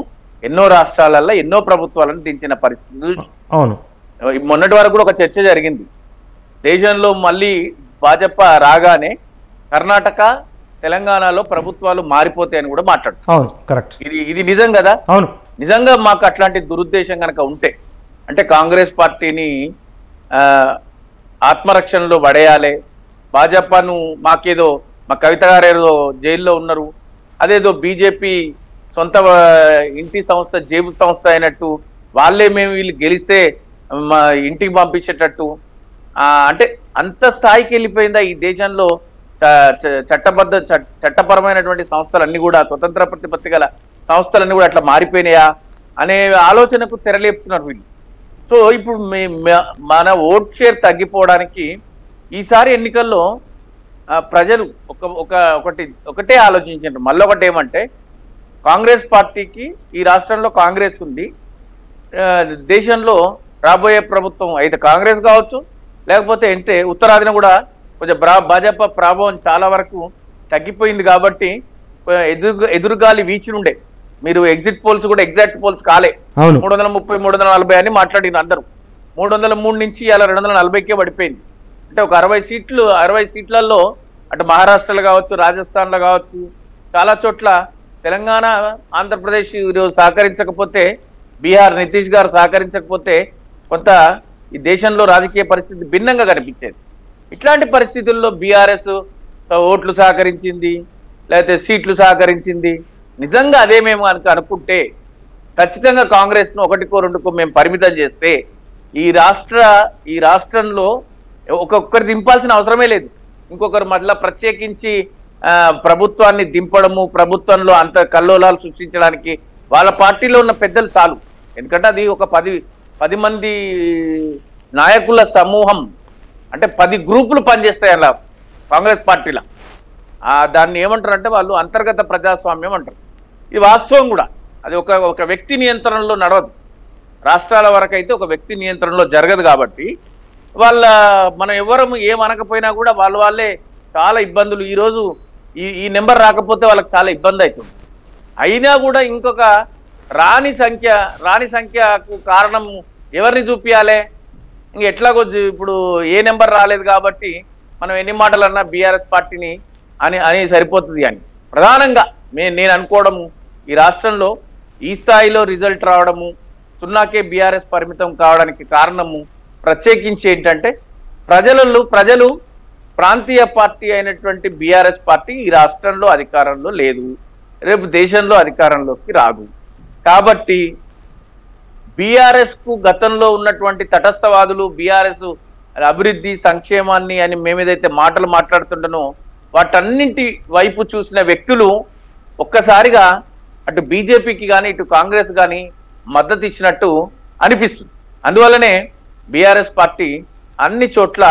ఎన్నో రాష్ట్రాలలో ఎన్నో ప్రభుత్వాలను దించిన పరిస్థితులు. అవును, మొన్నటి వరకు కూడా ఒక చర్చ జరిగింది. దేశంలో మళ్ళీ భాజపా రాగానే కర్ణాటక తెలంగాణలో ప్రభుత్వాలు మారిపోతాయని కూడా మాట్లాడు. అవును, కరెక్ట్. ఇది నిజం కదా. అవును, నిజంగా మాకు అట్లాంటి దురుద్దేశం కనుక ఉంటే అంటే కాంగ్రెస్ పార్టీని ఆత్మరక్షణలో పడేయాలి, భాజపాను మాకేదో మా కవిత గారు ఏదో జైల్లో ఉన్నారు, అదేదో బీజేపీ సొంత ఇంటి సంస్థ జేబు సంస్థ అయినట్టు వాళ్ళే మేము వీళ్ళు గెలిస్తే మా ఇంటికి పంపించేటట్టు అంటే అంత స్థాయికి వెళ్ళిపోయిందా ఈ దేశంలో? చట్టపరమైనటువంటి సంస్థలన్నీ కూడా స్వతంత్ర ప్రతిపత్తి గల సంస్థలన్నీ కూడా అట్లా మారిపోయినాయా అనే ఆలోచనకు తెరలేపుతున్నారు వీళ్ళు. సో ఇప్పుడు మన ఓట్ షేర్ తగ్గిపోవడానికి ఈసారి ఎన్నికల్లో ప్రజలు ఒకటే ఆలోచించారు. మళ్ళీ ఒకటి ఏమంటే కాంగ్రెస్ పార్టీకి ఈ రాష్ట్రంలో కాంగ్రెస్ ఉంది, దేశంలో రాబోయే ప్రభుత్వం అయితే కాంగ్రెస్ కావచ్చు, లేకపోతే అంటే ఉత్తరాదిన కూడా కొంచెం భాజపా ప్రభావం చాలా వరకు తగ్గిపోయింది కాబట్టి ఎదురుగాలి వీచినుండే. మీరు ఎగ్జిట్ పోల్స్ కూడా ఎగ్జాక్ట్ పోల్స్ కాలే. 330 340 అని మాట్లాడిన అందరూ 303 నుంచి ఇలా 240కే పడిపోయింది. అంటే ఒక 60 సీట్లలో అటు మహారాష్ట్రలో కావచ్చు, రాజస్థాన్లో కావచ్చు, చాలా చోట్ల తెలంగాణ ఆంధ్రప్రదేశ్ సహకరించకపోతే, బీహార్ నితీష్ గారు సహకరించకపోతే కొంత ఈ దేశంలో రాజకీయ పరిస్థితి భిన్నంగా కనిపించేది. ఇట్లాంటి పరిస్థితుల్లో బీఆర్ఎస్ ఓట్లు సహకరించింది, లేకపోతే సీట్లు సహకరించింది. నిజంగా అదే మేము అనుకుంటే ఖచ్చితంగా కాంగ్రెస్ను ఒకటికో రెండుకో మేము పరిమితం చేస్తే ఈ రాష్ట్రంలో ఒక్కొక్కరు దింపాల్సిన అవసరమే లేదు. ఇంకొకరు మళ్ళీ ప్రత్యేకించి ప్రభుత్వాన్ని దింపడము, ప్రభుత్వంలో అంత కల్లోలాలు సృష్టించడానికి వాళ్ళ పార్టీలో ఉన్న పెద్దలు చాలు. ఎందుకంటే అది ఒక 10 మంది నాయకుల సమూహం, అంటే 10 గ్రూపులు పనిచేస్తాయి అలా కాంగ్రెస్ పార్టీలో. దాన్ని ఏమంటారు అంటే వాళ్ళు అంతర్గత ప్రజాస్వామ్యం అంటారు. ఇది వాస్తవం కూడా. అది ఒక వ్యక్తి నియంత్రణలో నడవదు. రాష్ట్రాల వరకు అయితే ఒక వ్యక్తి నియంత్రణలో జరగదు. కాబట్టి మనం ఎవరు ఏమనకపోయినా కూడా వాళ్ళే చాలా ఇబ్బందులు. ఈరోజు ఈ నెంబర్ రాకపోతే వాళ్ళకి చాలా ఇబ్బంది అవుతుంది. అయినా కూడా ఇంకొక రాని సంఖ్యకు కారణం ఎవరిని చూపించాలి? ఎట్లాగో ఇప్పుడు ఏ నెంబర్ రాలేదు కాబట్టి మనం ఎన్ని మాటలు అన్నా బీఆర్ఎస్ పార్టీని అని సరిపోతుంది అని ప్రధానంగా నేను అనుకోవడము. ఈ రాష్ట్రంలో ఈ స్థాయిలో రిజల్ట్ రావడము, 0కే బీఆర్ఎస్ పరిమితం కావడానికి కారణము ప్రత్యేకించి ఏంటంటే ప్రజలు ప్రాంతీయ పార్టీ అయినటువంటి బీఆర్ఎస్ పార్టీ ఈ రాష్ట్రంలో అధికారంలో లేదు, రేపు దేశంలో అధికారంలోకి రాదు. కాబట్టి బీఆర్ఎస్ కు గతంలో ఉన్నటువంటి తటస్థవాదులు బీఆర్ఎస్ అభివృద్ధి సంక్షేమాన్ని అని మేమేదైతే మాటలు మాట్లాడుతుంటానో వాటన్నింటి వైపు చూసిన వ్యక్తులు ఒక్కసారిగా అటు బీజేపీకి కానీ ఇటు కాంగ్రెస్ కానీ మద్దతు ఇచ్చినట్టు అనిపిస్తుంది. అందువల్లనే బీఆర్ఎస్ పార్టీ అన్ని చోట్ల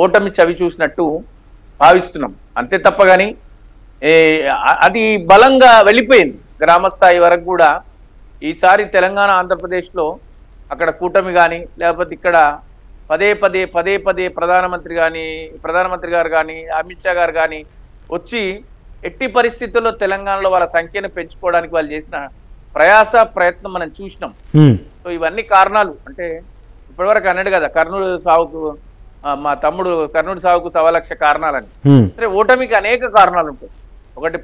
ఓటమి చవి చూసినట్టు భావిస్తున్నాం. అంతే తప్ప కానీ అది బలంగా వెళ్ళిపోయింది గ్రామస్థాయి వరకు కూడా. ఈసారి తెలంగాణ ఆంధ్రప్రదేశ్లో అక్కడ కూటమి కానీ లేకపోతే ఇక్కడ పదే పదే ప్రధానమంత్రి గారు కానీ అమిత్ షా గారు కానీ వచ్చి ఎట్టి పరిస్థితుల్లో తెలంగాణలో వాళ్ళ సంఖ్యను పెంచుకోవడానికి వాళ్ళు చేసిన ప్రయత్నం మనం చూసినాం. సో ఇవన్నీ కారణాలు. అంటే ఇప్పటివరకు అన్నాడు కదా కర్నూలు సాగుకు మా తమ్ముడు కర్నూలు సాగుకు 1,00,000 కారణాలని. సరే, ఓటమికి అనేక కారణాలు ఉంటాయి. ఒకటి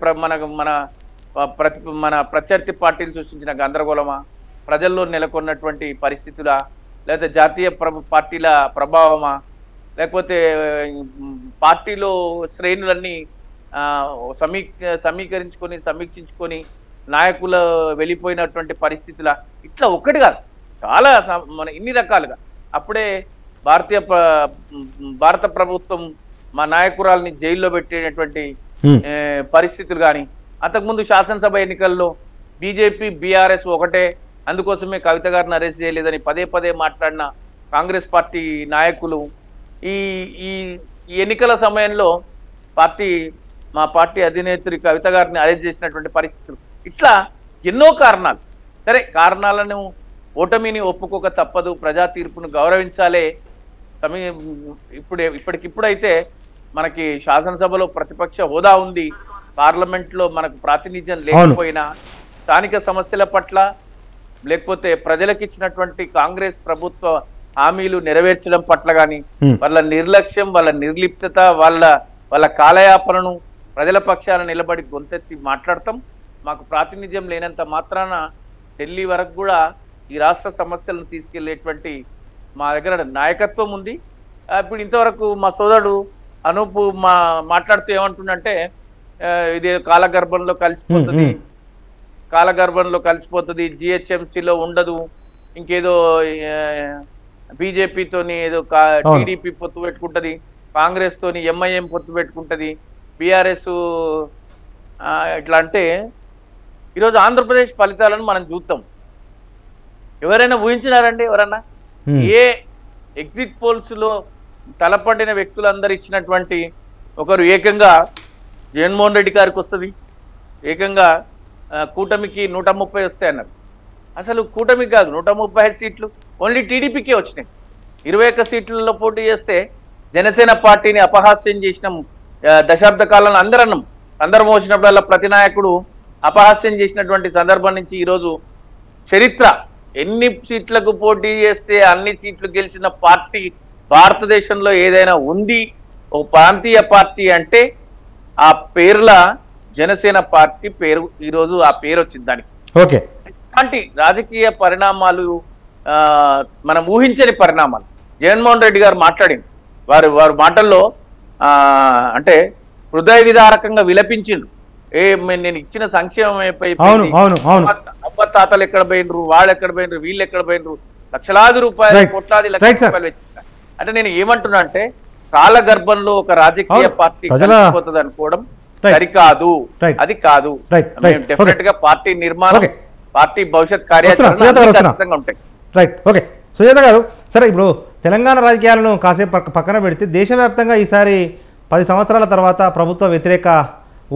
మన ప్రత్యర్థి పార్టీలు సృష్టించిన గందరగోళమా, ప్రజల్లో నెలకొన్నటువంటి పరిస్థితుల, లేకపోతే జాతీయ పార్టీల ప్రభావమా, లేకపోతే పార్టీలో శ్రేణులన్నీ సమీక్షించుకొని నాయకులు వెళ్ళిపోయినటువంటి పరిస్థితుల, ఇట్లా ఒక్కటి కాదు, చాలా మన ఇన్ని రకాలుగా. అప్పుడే భారత ప్రభుత్వం మా నాయకురాల్ని జైల్లో పెట్టేటటువంటి పరిస్థితులు కానీ, అంతకుముందు శాసనసభ ఎన్నికల్లో బీజేపీ బీఆర్ఎస్ ఒకటే, అందుకోసమే కవిత గారిని అరెస్ట్ చేయలేదని పదే మాట్లాడిన కాంగ్రెస్ పార్టీ నాయకులు ఈ ఈ ఎన్నికల సమయంలో మా పార్టీ అధినేత్రి కవిత గారిని అరెస్ట్ చేసినటువంటి పరిస్థితులు, ఇట్లా ఎన్నో కారణాలు. సరే, కారణాలను ఓటమిని ఒప్పుకోక తప్పదు, ప్రజా తీర్పును గౌరవించాలే. ఇప్పటికిప్పుడైతే మనకి శాసనసభలో ప్రతిపక్ష హోదా ఉంది, పార్లమెంట్లో మనకు ప్రాతినిధ్యం లేకపోయినా స్థానిక సమస్యల పట్ల లేకపోతే ప్రజలకు ఇచ్చినటువంటి కాంగ్రెస్ ప్రభుత్వ హామీలు నెరవేర్చడం పట్ల కానీ వాళ్ళ నిర్లక్ష్యం, వాళ్ళ నిర్లిప్తత, వాళ్ళ కాలయాపనను ప్రజల పక్షాన నిలబడి గొంతెత్తి మాట్లాడతాం. మాకు ప్రాతినిధ్యం లేనంత మాత్రాన ఢిల్లీ వరకు కూడా ఈ రాష్ట్ర సమస్యలను తీసుకెళ్లేటువంటి మా దగ్గర నాయకత్వం ఉంది. ఇప్పుడు ఇంతవరకు మా సోదరుడు అనూప్ మాట్లాడుతూ ఏమంటుండంటే ఇది కాలగర్భంలో కలిసిపోతుంది, జిహెచ్ఎంసీలో ఉండదు, ఇంకేదో బీజేపీతోని ఏదో టీడీపీ పొత్తు పెట్టుకుంటది, కాంగ్రెస్ తోని ఎంఐఎం పొత్తు పెట్టుకుంటది, బీఆర్ఎస్ ఇట్లా అంటే ఈరోజు ఆంధ్రప్రదేశ్ ఫలితాలను మనం చూస్తాం. ఎవరైనా ఊహించినారండి? ఎవరన్నా ఏ ఎగ్జిట్ పోల్స్ లో తలపడిన వ్యక్తులందరూ ఇచ్చినటువంటి ఒకరు ఏకంగా జగన్మోహన్ రెడ్డి గారికి వస్తుంది, ఏకంగా కూటమికి 130 వస్తాయి అన్నారు. అసలు కూటమికి కాదు, 135 సీట్లు ఓన్లీ టీడీపీకే వచ్చినాయి. 21 సీట్లలో పోటీ చేస్తే జనసేన పార్టీని అపహాస్యం చేసిన దశాబ్ద కాలంలో అందరం మోసినప్పుడల్లా ప్రతి నాయకుడు అపహాస్యం చేసినటువంటి సందర్భం నుంచి ఈరోజు చరిత్ర ఎన్ని సీట్లకు పోటీ చేస్తే అన్ని సీట్లు గెలిచిన పార్టీ భారతదేశంలో ఏదైనా ఉంది ఒక ప్రాంతీయ పార్టీ అంటే ఆ పేర్ల జనసేన పార్టీ పేరు ఈరోజు ఆ పేరు వచ్చింది దానికి. ఓకే, అలాంటి రాజకీయ పరిణామాలు మనం ఊహించని పరిణామాలు జగన్మోహన్ రెడ్డి గారు మాట్లాడింది. వారి మాటల్లో అంటే హృదయ విదారకంగా విలపించిండ్రు. నేను ఇచ్చిన సంక్షేమం అబ్బ తాతలు ఎక్కడ పోయినరు, వాళ్ళు ఎక్కడ పోయినరు, వీళ్ళు ఎక్కడ పోయినరు, లక్షలాది రూపాయలు కోట్లాది లక్షల రూపాయలు వెచ్చింది. అంటే నేను ఏమంటున్నా అంటే కాలగర్భంలో ఒక రాజకీయ పార్టీ కలిసిపోతుంది అనుకోవడం సరికాదు, అది కాదు. డెఫినెట్ గా పార్టీ నిర్మాణం, పార్టీ భవిష్యత్ కార్యాచరణ ఉంటాయి. రైట్, ఓకే సుజాత గారు. సరే, ఇప్పుడు తెలంగాణ రాజకీయాలను కాసేపు పక్కన పెడితే దేశవ్యాప్తంగా ఈసారి 10 సంవత్సరాల తర్వాత ప్రభుత్వ వ్యతిరేక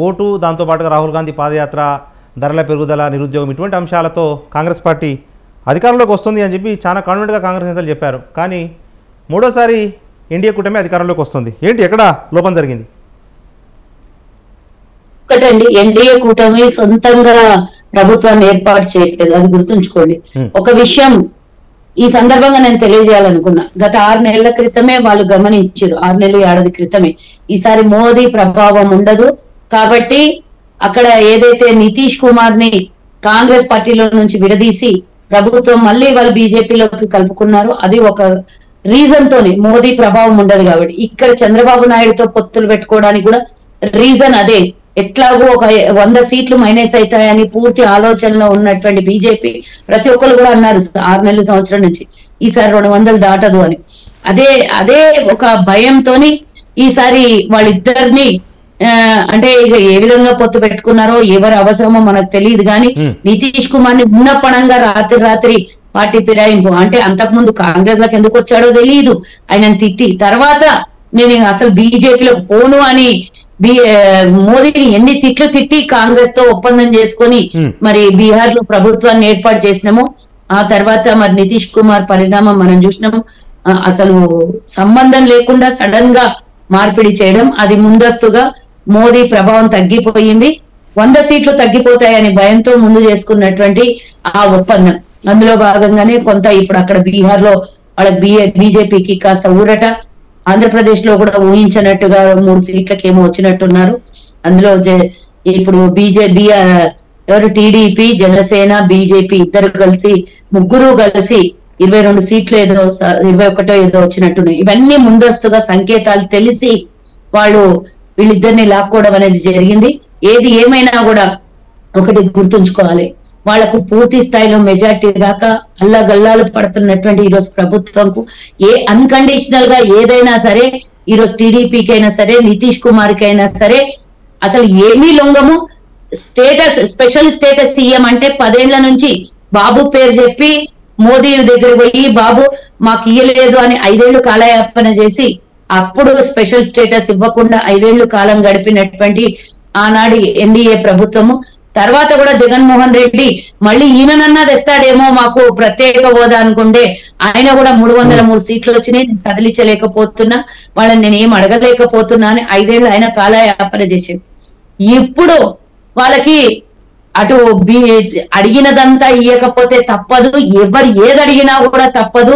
ఓటు, దాంతోపాటుగా రాహుల్ గాంధీ పాదయాత్ర, ధరల పెరుగుదల, నిరుద్యోగం ఇటువంటి అంశాలతో కాంగ్రెస్ పార్టీ అధికారంలోకి వస్తుంది అని చెప్పి చాలా కాన్ఫిడెంట్గా కాంగ్రెస్ నేతలు చెప్పారు. కానీ మూడోసారి ఎన్డీఏ కూటమి అధికారంలోకి వస్తుంది. ఏంటి, ఎక్కడ లోపం జరిగింది? ఒకటండి, ఎన్డీఏ కూటమి సొంతంగా ప్రభుత్వాన్ని ఏర్పాటు చేయట్లేదు, అది గుర్తుంచుకోండి. ఒక విషయం ఈ సందర్భంగా నేను తెలియజేయాలనుకున్నా. గత 6 నెలల క్రితమే వాళ్ళు గమనించారు, 6 నెలలు ఏడాది క్రితమే ఈసారి మోదీ ప్రభావం ఉండదు కాబట్టి అక్కడ ఏదైతే నితీష్ కుమార్ ని కాంగ్రెస్ పార్టీలో నుంచి విడదీసి ప్రభుత్వం మళ్ళీ వాళ్ళు బీజేపీలోకి కలుపుకున్నారు, అది ఒక రీజన్ తోనే మోదీ ప్రభావం ఉండదు కాబట్టి. ఇక్కడ చంద్రబాబు నాయుడుతో పొత్తులు పెట్టుకోవడానికి కూడా రీజన్ అదే. ఎట్లాగో ఒక 100 సీట్లు మైనస్ అవుతాయని పూర్తి ఆలోచనలో ఉన్నటువంటి బీజేపీ ప్రతి ఒక్కరు కూడా అన్నారు 6 నెలల సంవత్సరం నుంచి ఈసారి 200 దాటదు అని. అదే ఒక భయంతోని ఈసారి వాళ్ళిద్దరిని అంటే ఇక ఏ విధంగా పొత్తు పెట్టుకున్నారో ఎవరి అవసరమో మనకు తెలియదు. కానీ నితీష్ కుమార్ ని ఉన్నపణంగా రాత్రి పార్టీ ఫిరాయింపు అంటే అంతకుముందు కాంగ్రెస్ లకు ఎందుకు వచ్చాడో తెలియదు, ఆయన తిట్టి తర్వాత నేను అసలు బీజేపీలోకి పోను అని మోదీని ఎన్ని తిట్లు తిట్టి కాంగ్రెస్ తో ఒప్పందం చేసుకొని మరి బీహార్ లో ప్రభుత్వాన్ని ఏర్పాటు చేసినాము. ఆ తర్వాత మరి నితీష్ కుమార్ పరిణామం మనం చూసినాము. అసలు సంబంధం లేకుండా సడన్ గా మార్పిడి చేయడం, అది ముందస్తుగా మోదీ ప్రభావం తగ్గిపోయింది. 100 సీట్లు తగ్గిపోతాయని భయంతో ముందు చేసుకున్నటువంటి ఆ ఒప్పందం, అందులో భాగంగానే కొంత ఇప్పుడు అక్కడ బీహార్ లో వాళ్ళకి బీజేపీకి కాస్త ఊరట, ఆంధ్రప్రదేశ్ లో కూడా ఊహించినట్టుగా 3 సీట్లకి ఏమో వచ్చినట్టున్నారు. అందులో ఇప్పుడు బీజేపీ ఎవరు టీడీపీ, జనసేన, బీజేపీ ఇద్దరు కలిసి ముగ్గురు కలిసి 22 సీట్లు ఏదో 21 ఏదో వచ్చినట్టున్నాయి. ఇవన్నీ ముందస్తుగా సంకేతాలు తెలిసి వాళ్ళు వీళ్ళిద్దరిని లాక్కోవడం అనేది జరిగింది. ఏది ఏమైనా కూడా ఒకటి గుర్తుంచుకోవాలి, వాళ్లకు పూర్తి స్థాయిలో మెజార్టీ రాక అల్లగల్లాలు పడుతున్నటువంటి ఈరోజు ప్రభుత్వంకు అన్కండిషనల్ గా ఏదైనా సరే ఈరోజు టీడీపీకి అయినా సరే నితీష్ కుమార్ కి అయినా సరే అసలు ఏమీ లొంగము. స్టేటస్ స్పెషల్ స్టేటస్ సీఎం అంటే 10 ఏళ్ల నుంచి బాబు పేరు చెప్పి మోదీ దగ్గర పోయి బాబు మాకు ఇయ్యలేదు అని 5 ఏళ్లు కాలయాపన చేసి అప్పుడు స్పెషల్ స్టేటస్ ఇవ్వకుండా 5 ఏళ్లు కాలం గడిపినటువంటి ఆనాడి ఎన్డీఏ ప్రభుత్వము, తర్వాత కూడా జగన్మోహన్ రెడ్డి మళ్ళీ ఈయననన్నా తెస్తాడేమో మాకు ప్రత్యేక హోదా అనుకుంటే ఆయన కూడా 303 సీట్లు వచ్చినాయి, నేను కదిలించలేకపోతున్నా, వాళ్ళని నేను ఏం అడగలేకపోతున్నా అని 5 ఏళ్ళు ఆయన కాలయాపన చేశాడు. ఇప్పుడు వాళ్ళకి అటు అడిగినదంతా ఇయ్యకపోతే తప్పదు, ఎవరు ఏది అడిగినా కూడా తప్పదు,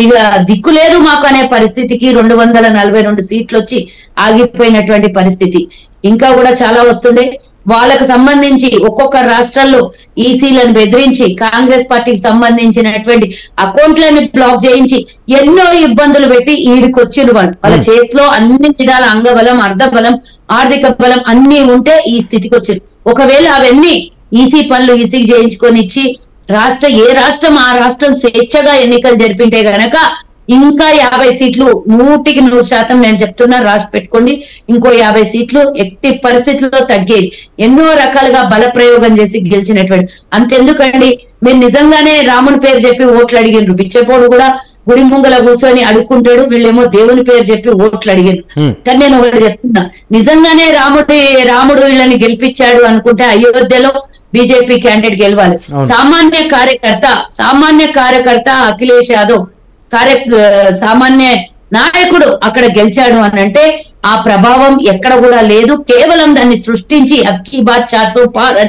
ఇక దిక్కు లేదు మాకు అనే పరిస్థితికి 242 సీట్లు వచ్చి ఆగిపోయినటువంటి పరిస్థితి. ఇంకా కూడా చాలా వస్తుండే. వాళ్ళకు సంబంధించి ఒక్కొక్క రాష్ట్రాల్లో ఈసీలను బెదిరించి కాంగ్రెస్ పార్టీకి సంబంధించినటువంటి అకౌంట్లను బ్లాక్ చేయించి ఎన్నో ఇబ్బందులు పెట్టి ఈడికొచ్చిరు వాళ్ళు. వాళ్ళ చేతిలో అన్ని విధాల అంగబలం, అర్ధబలం, ఆర్థిక బలం అన్ని ఉంటే ఈ స్థితికి వచ్చారు. ఒకవేళ అవన్నీ ఈసీ పనులు ఈసీకి చేయించుకొని ఇచ్చి ఏ రాష్ట్రం ఆ రాష్ట్రం స్వేచ్ఛగా ఎన్నికలు జరిపింటే గనక ఇంకా 50 సీట్లు 100% నేను చెప్తున్నా, రాసి పెట్టుకోండి. ఇంకో 50 సీట్లు ఎట్టి పరిస్థితుల్లో తగ్గేవి. ఎన్నో రకాలుగా బల ప్రయోగం చేసి గెలిచినటువంటి. అంతెందుకండి, మీరు నిజంగానే రాముని పేరు చెప్పి ఓట్లు అడిగినారు. పిచ్చపోడు కూడా గుడి ముంగల కూర్చొని అడుక్కుంటాడు, వీళ్ళేమో దేవుని పేరు చెప్పి ఓట్లు అడిగారు. కానీ నేను ఒకటి చెప్తున్నా, నిజంగానే రాముడు వీళ్ళని గెలిపించాడు అనుకుంటే అయోధ్యలో బీజేపీ క్యాండిడేట్ గెలవాలి. సామాన్య కార్యకర్త అఖిలేష్ యాదవ్ సామాన్య నాయకుడు అక్కడ గెలిచాడు అని అంటే ఆ ప్రభావం ఎక్కడ కూడా లేదు. కేవలం దాన్ని సృష్టించి అబ్కీ బాత్ 400 పార్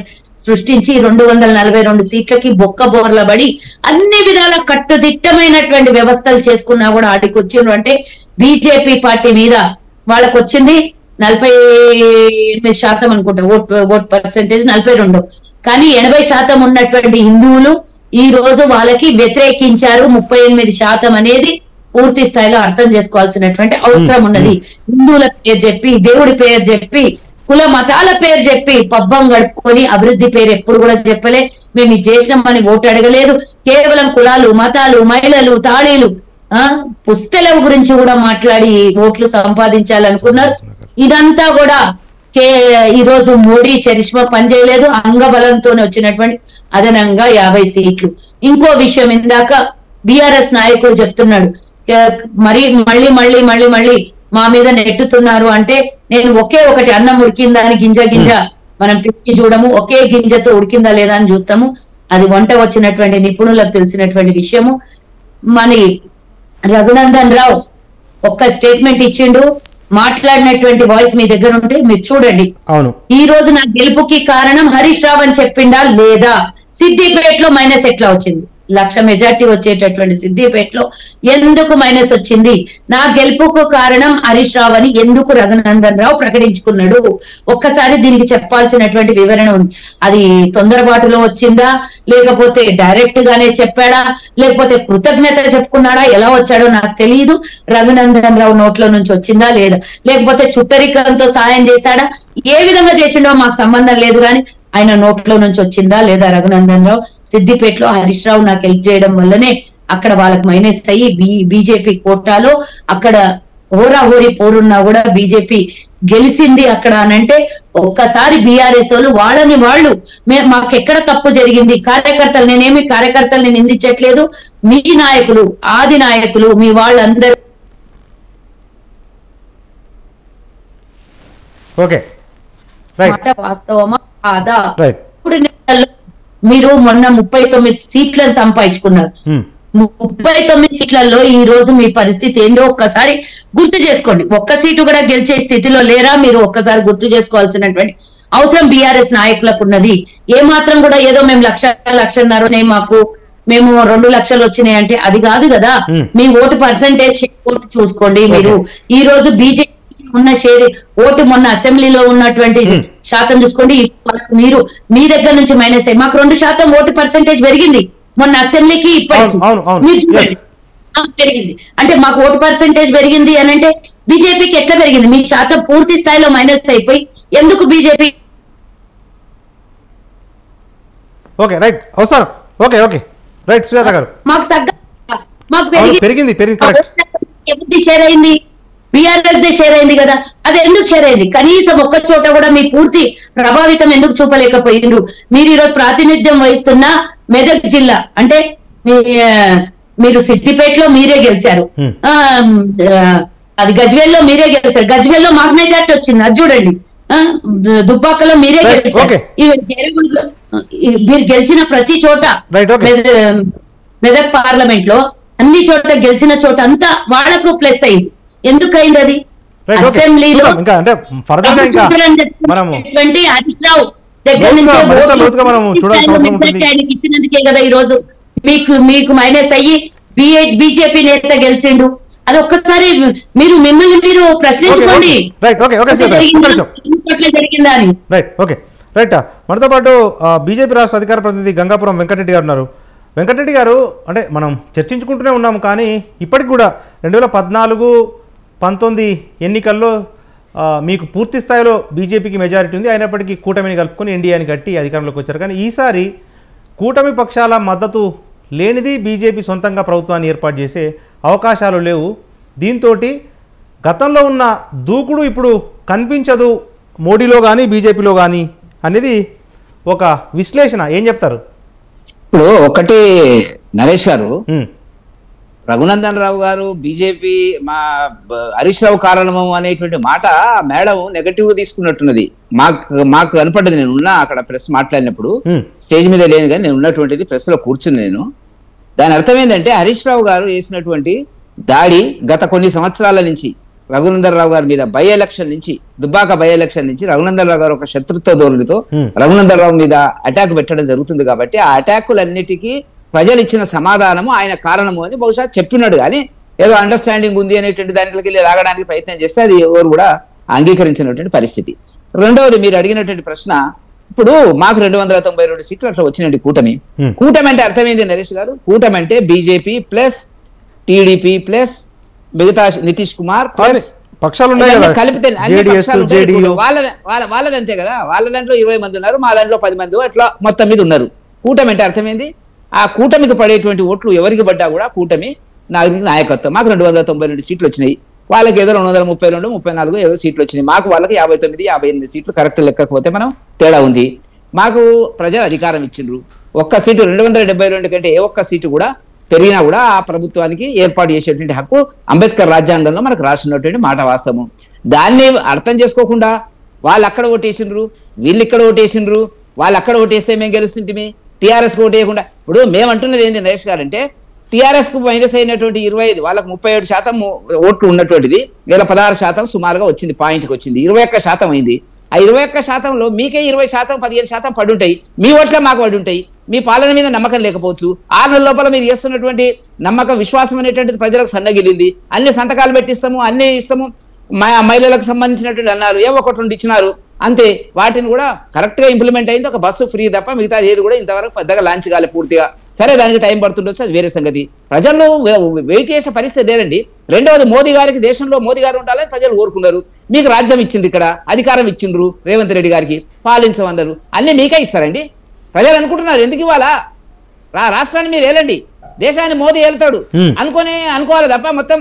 సృష్టించి 242 సీట్లకి బొక్కబోర్లబడి అన్ని విధాల కట్టుదిట్టమైనటువంటి వ్యవస్థలు చేసుకున్నా కూడా ఆడికి వచ్చిండ్రు అంటే బీజేపీ పార్టీ మీద వాళ్ళకు వచ్చింది 48% అనుకుంటా ఓట్ పర్సెంటేజ్, 42. కానీ 80% ఉన్నటువంటి హిందువులు ఈ రోజు వాళ్ళకి వ్యతిరేకించారు. 38% అనేది పూర్తి స్థాయిలో అర్థం చేసుకోవాల్సినటువంటి అవసరం ఉన్నది. హిందువుల పేరు చెప్పి, దేవుడి పేరు చెప్పి, కుల మతాల పేరు చెప్పి పబ్బం గడుపుకొని అభివృద్ధి పేరు ఎప్పుడు కూడా చెప్పలే. మేము ఇది చేసినామని ఓటు అడగలేరు. కేవలం కులాలు, మతాలు, మహిళలు, తాళీలు, పుస్తెల గురించి కూడా మాట్లాడి ఓట్లు సంపాదించాలనుకున్నారు. ఇదంతా కూడా ఈ రోజు మోడీ చరిష్మా పనిచేయలేదు. అంగబలంతోనే వచ్చినటువంటి అదనంగా 50 సీట్లు. ఇంకో విషయం, ఇందాక బిఆర్ఎస్ నాయకుడు చెప్తున్నాడు మళ్ళీ మా మీద నెట్టుతున్నారు అంటే, నేను ఒకటి అన్నం ఉడికిందా అని గింజ మనం పిక్కి చూడము, ఒకే గింజతో ఉడికిందా లేదా అని చూస్తాము. అది వంట వచ్చినటువంటి నిపుణులకు తెలిసినటువంటి విషయము. మరి రఘునందన్ రావు ఒక్క స్టేట్మెంట్ ఇచ్చిండు, మాట్లాడినటువంటి వాయిస్ మీ దగ్గర ఉంటే మీరు చూడండి. ఈ రోజు నా గెలుపుకి కారణం హరీష్ రావు అని చెప్పిండా లేదా? సిద్దిపేటలో మైనస్ ఎట్లా వచ్చింది? 1,00,000 మెజార్టీ వచ్చేటటువంటి సిద్దిపేటలో ఎందుకు మైనస్ వచ్చింది? నా గెలుపుకు కారణం హరీష్ రావు అని ఎందుకు రఘునందన్ రావు ప్రకటించుకున్నాడు? ఒక్కసారి దీనికి చెప్పాల్సినటువంటి వివరణ ఉంది. అది తొందరపాటులో వచ్చిందా, లేకపోతే డైరెక్ట్ గానే చెప్పాడా, లేకపోతే కృతజ్ఞత చెప్పుకున్నాడా, ఎలా వచ్చాడో నాకు తెలియదు. రఘునందన్ రావు నోట్లో నుంచి వచ్చిందా లేదా, లేకపోతే చుట్టరికంతో సాయం చేశాడా, ఏ విధంగా చేసిండో మాకు సంబంధం లేదు. కానీ ఆయన నోట్లో నుంచి వచ్చిందా లేదా రఘునందన్ రావు? సిద్దిపేటలో హరీష్ రావు నాకు హెల్ప్ చేయడం వల్లనే అక్కడ వాళ్ళకి మైనస్ అయ్యి బీజేపీ కోటాలో అక్కడ హోరాహోరీ పోరున్నా కూడా బీజేపీ గెలిచింది అక్కడ అనంటే, ఒక్కసారి బీఆర్ఎస్ వాళ్ళు మాకెక్కడ తప్పు జరిగింది, నేనేమి కార్యకర్తల్ని నిందించట్లేదు, మీ నాయకులు, ఆది నాయకులు, మీ వాళ్ళందరూ వాస్తవమా కాదా? ఇప్పుడు మీరు మొన్న 39 సీట్లను సంపాదించుకున్నారు. 39 సీట్లలో ఈ రోజు మీ పరిస్థితి ఏందో ఒక్కసారి గుర్తు చేసుకోండి. ఒక్క సీటు కూడా గెలిచే స్థితిలో లేరా? మీరు ఒక్కసారి గుర్తు చేసుకోవాల్సినటువంటి అవసరం బీఆర్ఎస్ నాయకులకు ఉన్నది. ఏ మాత్రం కూడా ఏదో మేము 1,00,000 మేము 2 లక్షలు వచ్చినాయి అంటే అది కాదు కదా. మీ ఓటు పర్సంటేజ్ చూసుకోండి. మీరు ఈ రోజు బీజేపీ ఉన్న ఓటు మొన్న అసెంబ్లీలో ఉన్నటువంటి శాతం చూసుకోండి. మీరు మీ దగ్గర నుంచి మైనస్ అయ్యి మాకు 2% ఓటు పర్సంటేజ్ పెరిగింది మొన్న అసెంబ్లీకి ఇప్పటికి. పెరిగింది అంటే మాకు ఓటు పర్సంటేజ్ పెరిగింది అని అంటే బీజేపీకి ఎట్లా పెరిగింది? మీ శాతం పూర్తి స్థాయిలో మైనస్ అయిపోయి ఎందుకు బీజేపీ? మాకు తగ్గ మాకు పెరిగింది షేర్ అయింది, బీఆర్ఎస్ షేర్ అయింది కదా. అది ఎందుకు షేర్ అయింది? కనీసం ఒక్క చోట కూడా మీ పూర్తి ప్రభావితం ఎందుకు చూపలేకపోయిండ్రు? మీరు ఈరోజు ప్రాతినిధ్యం వహిస్తున్న మెదక్ జిల్లా అంటే మీరు సిద్దిపేటలో మీరే గెలిచారు, అది గజ్వేల్లో మీరే గెలిచారు. గజ్వేల్లో మాకు మెజార్టీ వచ్చింది, అది చూడండి. దుబ్బాకలో మీరే గెలిచారు. మీరు గెలిచిన ప్రతి చోట మెదక్ పార్లమెంట్ లో అన్ని చోట్ల గెలిచిన చోట అంతా వాళ్లకు ప్లస్ అయింది. ఎందుకు అయింది అది? అసెంబ్లీలో హరీష్ రావు దగ్గర నుంచి ఆయనకి ఇచ్చినందుకే కదా ఈ రోజు మీకు మైనస్ అయ్యి బీజేపీ నేత గెలిచిండు. అది ఒక్కసారి మిమ్మల్ని మీరు ప్రశ్నించుకోండి జరిగిందా అని. రైట్. మనతో పాటు బీజేపీ రాష్ట్ర అధికార ప్రతినిధి గంగాపురం వెంకటరెడ్డి గారు ఉన్నారు. వెంకటరెడ్డి గారు, అంటే మనం చర్చించుకుంటూనే ఉన్నాము, కానీ ఇప్పటికి కూడా 2014-19 ఎన్నికల్లో మీకు పూర్తి స్థాయిలో బీజేపీకి మెజారిటీ ఉంది. అయినప్పటికీ కూటమిని కలుపుకొని ఎన్డీఏని కట్టి అధికారంలోకి వచ్చారు. కానీ ఈసారి కూటమి పక్షాల మద్దతు లేనిది బీజేపీ సొంతంగా ప్రభుత్వాన్ని ఏర్పాటు చేసే అవకాశాలు లేవు. దీంతో గతంలో ఉన్న దూకుడు ఇప్పుడు కనిపించదు మోడీలో కానీ బీజేపీలో కానీ అనేది ఒక విశ్లేషణ. ఏం చెప్తారు? ఇప్పుడు ఒకటి నరేష్ గారు, రఘునందన్ రావు గారు బీజేపీ మా హరీష్ రావు కారణము అనేటువంటి మాట మేడం నెగటివ్ తీసుకున్నట్టున్నది. మాకు కనపడ్డది. నేను ఉన్నా అక్కడ ప్రెస్ మాట్లాడినప్పుడు, స్టేజ్ మీద లేను కానీ నేను ఉన్నటువంటిది ప్రెస్ లో కూర్చుని నేను. దాని అర్థం ఏంటంటే హరీష్ రావు గారు చేసినటువంటి దాడి గత కొన్ని సంవత్సరాల నుంచి రఘునందన్ రావు గారి మీద బై ఎలక్షన్ నుంచి, దుబ్బాక బై ఎలక్షన్ నుంచి రఘునందన్ రావు గారు ఒక శత్రుత్వ ధోరణితో రఘునందన్ రావు మీద అటాక్ పెట్టడం జరుగుతుంది. కాబట్టి ఆ అటాకులన్నిటికీ ప్రజలు ఇచ్చిన సమాధానము ఆయన కారణము అని బహుశా చెప్పినాడు. కానీ ఏదో అండర్స్టాండింగ్ ఉంది అనేటువంటి దాంట్లోకి వెళ్ళి లాగడానికి ప్రయత్నం చేస్తే అది ఎవరు కూడా అంగీకరించినటువంటి పరిస్థితి. రెండవది, మీరు అడిగినటువంటి ప్రశ్న, ఇప్పుడు మాకు 292 సీట్లు అట్లా వచ్చినండి కూటమి. కూటమి అంటే అర్థమైంది నరేష్ గారు. కూటమి అంటే బీజేపీ ప్లస్ టీడీపీ ప్లస్ మిగతా నితీష్ కుమార్ ప్లస్ కలిపితే వాళ్ళది అంతే కదా. వాళ్ళ దాంట్లో 20 మంది ఉన్నారు, మా దాంట్లో 10 మంది, అట్లా మొత్తం మీద ఉన్నారు. కూటమి అంటే అర్థమైంది. ఆ కూటమికి పడేటువంటి ఓట్లు ఎవరికి పడ్డా కూడా కూటమి నాయకత్వం. మాకు 292 సీట్లు వచ్చినాయి. వాళ్ళకి ఏదో 232, 34 ఏదో సీట్లు వచ్చినాయి. మాకు వాళ్ళకి 59, 58 సీట్లు కరెక్ట్ లెక్కకపోతే మనం తేడా ఉంది. మాకు ప్రజలు అధికారం ఇచ్చిండ్రు. ఒక్క సీటు 272 కంటే ఏ ఒక్క సీటు కూడా పెరిగినా కూడా ఆ ప్రభుత్వానికి ఏర్పాటు చేసేటువంటి హక్కు అంబేద్కర్ రాజ్యాంగంలో మనకు రాసినటువంటి మాట వాస్తవం. దాన్ని అర్థం చేసుకోకుండా వాళ్ళు అక్కడ ఓటేసిండ్రు, వీళ్ళు ఇక్కడ ఓటేసిండ్రు, వాళ్ళు అక్కడ ఓటేస్తే మేము గెలుస్తుంటే టీఆర్ఎస్కి ఓటేయకుండా. ఇప్పుడు మేము అంటున్నది ఏంటి నరేష్ గారు అంటే, టీఆర్ఎస్కు మైనస్ అయినటువంటి 25, వాళ్ళకు 37% ఓట్లు ఉన్నటువంటిది ఇలా 16% సుమారుగా వచ్చింది, పాయింట్కి వచ్చింది. 21% అయింది. ఆ 21%లో మీకే 20%, 15% పడుంటాయి. మీ ఓట్లే మాకు పడుంటాయి. మీ పాలన మీద నమ్మకం లేకపోవచ్చు. 6 నెలల లోపల మీరు చేస్తున్నటువంటి నమ్మకం, విశ్వాసం అనేటువంటిది ప్రజలకు సన్నగిలింది. అన్ని సంతకాలు పెట్టిస్తాము, అన్ని ఇస్తాము, మహిళలకు సంబంధించినటువంటి అన్నారు, ఏవో 1-2 ఇచ్చినారు అంతే. వాటిని కూడా కరెక్ట్ గా ఇంప్లిమెంట్ అయింది. ఒక బస్సు ఫ్రీ తప్ప మిగతా ఏది కూడా ఇంతవరకు పెద్దగా లాంచ్ కాలే పూర్తిగా. సరే, దానికి టైం పడుతుండొచ్చు, అది వేరే సంగతి. ప్రజల్లో వెయిట్ చేసే పరిస్థితి లేదండి. రెండవది, మోదీ గారికి, దేశంలో మోదీ గారు ఉండాలని ప్రజలు కోరుకున్నారు. మీకు రాజ్యం ఇచ్చింది, ఇక్కడ అధికారం ఇచ్చిండ్రు రేవంత్ రెడ్డి గారికి, పాలించమన్నారు. అన్ని మీకే ఇస్తారండి. ప్రజలు అనుకుంటున్నారు ఎందుకు ఇవ్వాలా, రాష్ట్రాన్ని మీరు ఏలండి, దేశాన్ని మోదీ ఏలుతాడు అనుకోవాలి తప్ప మొత్తం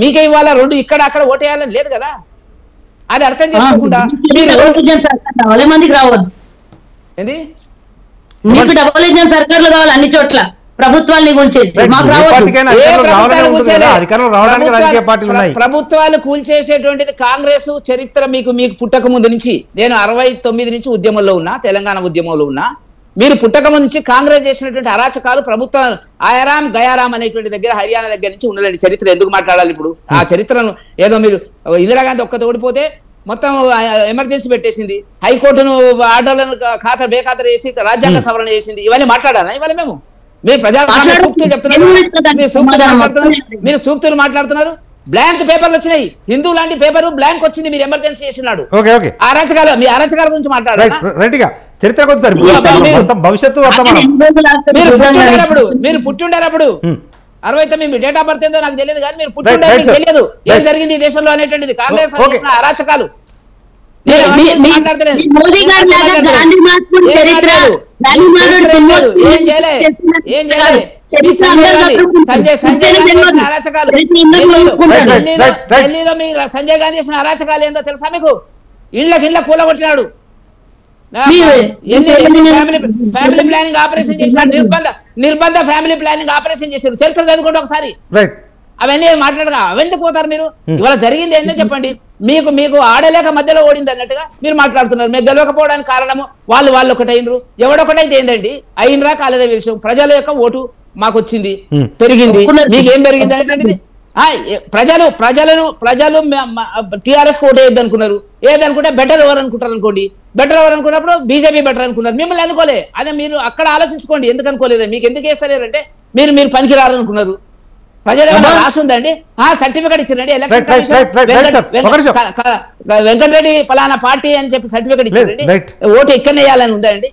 మీకే ఇవ్వాలా, 2 ఇక్కడ అక్కడ ఓటేయాలని లేదు కదా. అది అర్థం చేసుకోకుండా మందికి రావద్దు. ఏంది, మీకు డబుల్ ఇంజన్ సర్కార్లు కావాలి అన్ని చోట్ల, ప్రభుత్వాన్ని ప్రభుత్వాలు కూల్చేసేటువంటిది కాంగ్రెస్ చరిత్ర మీకు పుట్టక ముందు నుంచి. నేను 69 నుంచి ఉద్యమంలో ఉన్నా, తెలంగాణ ఉద్యమంలో ఉన్నా. మీరు పుట్టక ముందు నుంచి కాంగ్రెస్ చేసినటువంటి అరాచకాలు ప్రభుత్వాలు ఆయారాం గయారాం అనేటువంటి దగ్గర, హర్యానా దగ్గర నుంచి ఉన్నదండి. చరిత్ర ఎందుకు మాట్లాడాలి ఇప్పుడు? ఆ చరిత్రను ఏదో మీరు ఇందిరాగాంధీ ఒక్కతో ఓడిపోతే మొత్తం ఎమర్జెన్సీ పెట్టేసింది, హైకోర్టును ఆర్డర్లను బేఖాతరు చేసి రాజ్యాంగ సవరణ చేసింది. ఇవన్నీ మాట్లాడాలా ఇవాళ మేము? మీరు ప్రజాస్వామ్య సూక్తులు చెప్తున్నారు, మీరు సూక్తులు మాట్లాడుతున్నారు. బ్లాంక్ పేపర్లు వచ్చినాయి, హిందూ లాంటి పేపర్ బ్లాంక్ వచ్చింది, మీరు ఎమర్జెన్సీ చేసినాడు. అరాచకాలు, మీ అరాచకాల గురించి మాట్లాడాలి. మీరు పుట్టిండారప్పుడు 69 డేట్ ఆఫ్ బర్త్ ఏందో నాకు తెలియదు, కానీ మీరు పుట్టిండారు, మీకు తెలియదు ఏం జరిగింది ఈ దేశంలో అనేటువంటిది. కాంగ్రెస్ అరాచకాలు ఢిల్లీలో మీ సంజయ్ గాంధీ చేసిన అరాచకాలు ఏందో తెలుసా మీకు? ఇళ్ళ కూలగొట్టినాడు, ఫ్యామిలీ ప్లానింగ్ ఆపరేషన్ చేశాడు, నిర్బంధ ఫ్యామిలీ ప్లానింగ్ ఆపరేషన్ చేశారు. చరిత్ర చదువుకోండి ఒకసారి. అవన్నీ మాట్లాడగా అవెందుకు పోతారు మీరు? ఇవాళ జరిగింది ఏంటో చెప్పండి. మీకు ఆడలేక మధ్యలో ఓడింది అన్నట్టుగా మీరు మాట్లాడుతున్నారు. మీరు గెలవకపోవడానికి కారణము వాళ్ళు ఒకటైనరు, ఎవడొకటైతే ఏంటండి, అయినరా కాలేదా విషయం. ప్రజల యొక్క ఓటు మాకు వచ్చింది, పెరిగింది. మీకేం పెరిగింది అంటే ప్రజలు టీఆర్ఎస్ ఓటు ఏదనుకున్నారు, ఏదనుకుంటే బెటర్ ఎవరు అనుకుంటారు అనుకోండి. బెటర్ ఎవరు అనుకున్నప్పుడు బీజేపీ బెటర్ అనుకున్నారు, మిమ్మల్ని అనుకోలే. అదే మీరు అక్కడ ఆలోచించుకోండి, ఎందుకు అనుకోలేదు. మీకు ఎందుకు వేస్తలేరంటే మీరు పనికిరారు అనుకున్నారు. ప్రజలు ఏమైనా రాసి ఉందండి, సర్టిఫికేట్ ఇచ్చారండి, ఎలక్షన్ వెంకటరెడ్డి ఫలానా పార్టీ అని చెప్పి సర్టిఫికేట్ ఇచ్చారండి, ఓటు ఎక్కడ వేయాలని ఉందండి.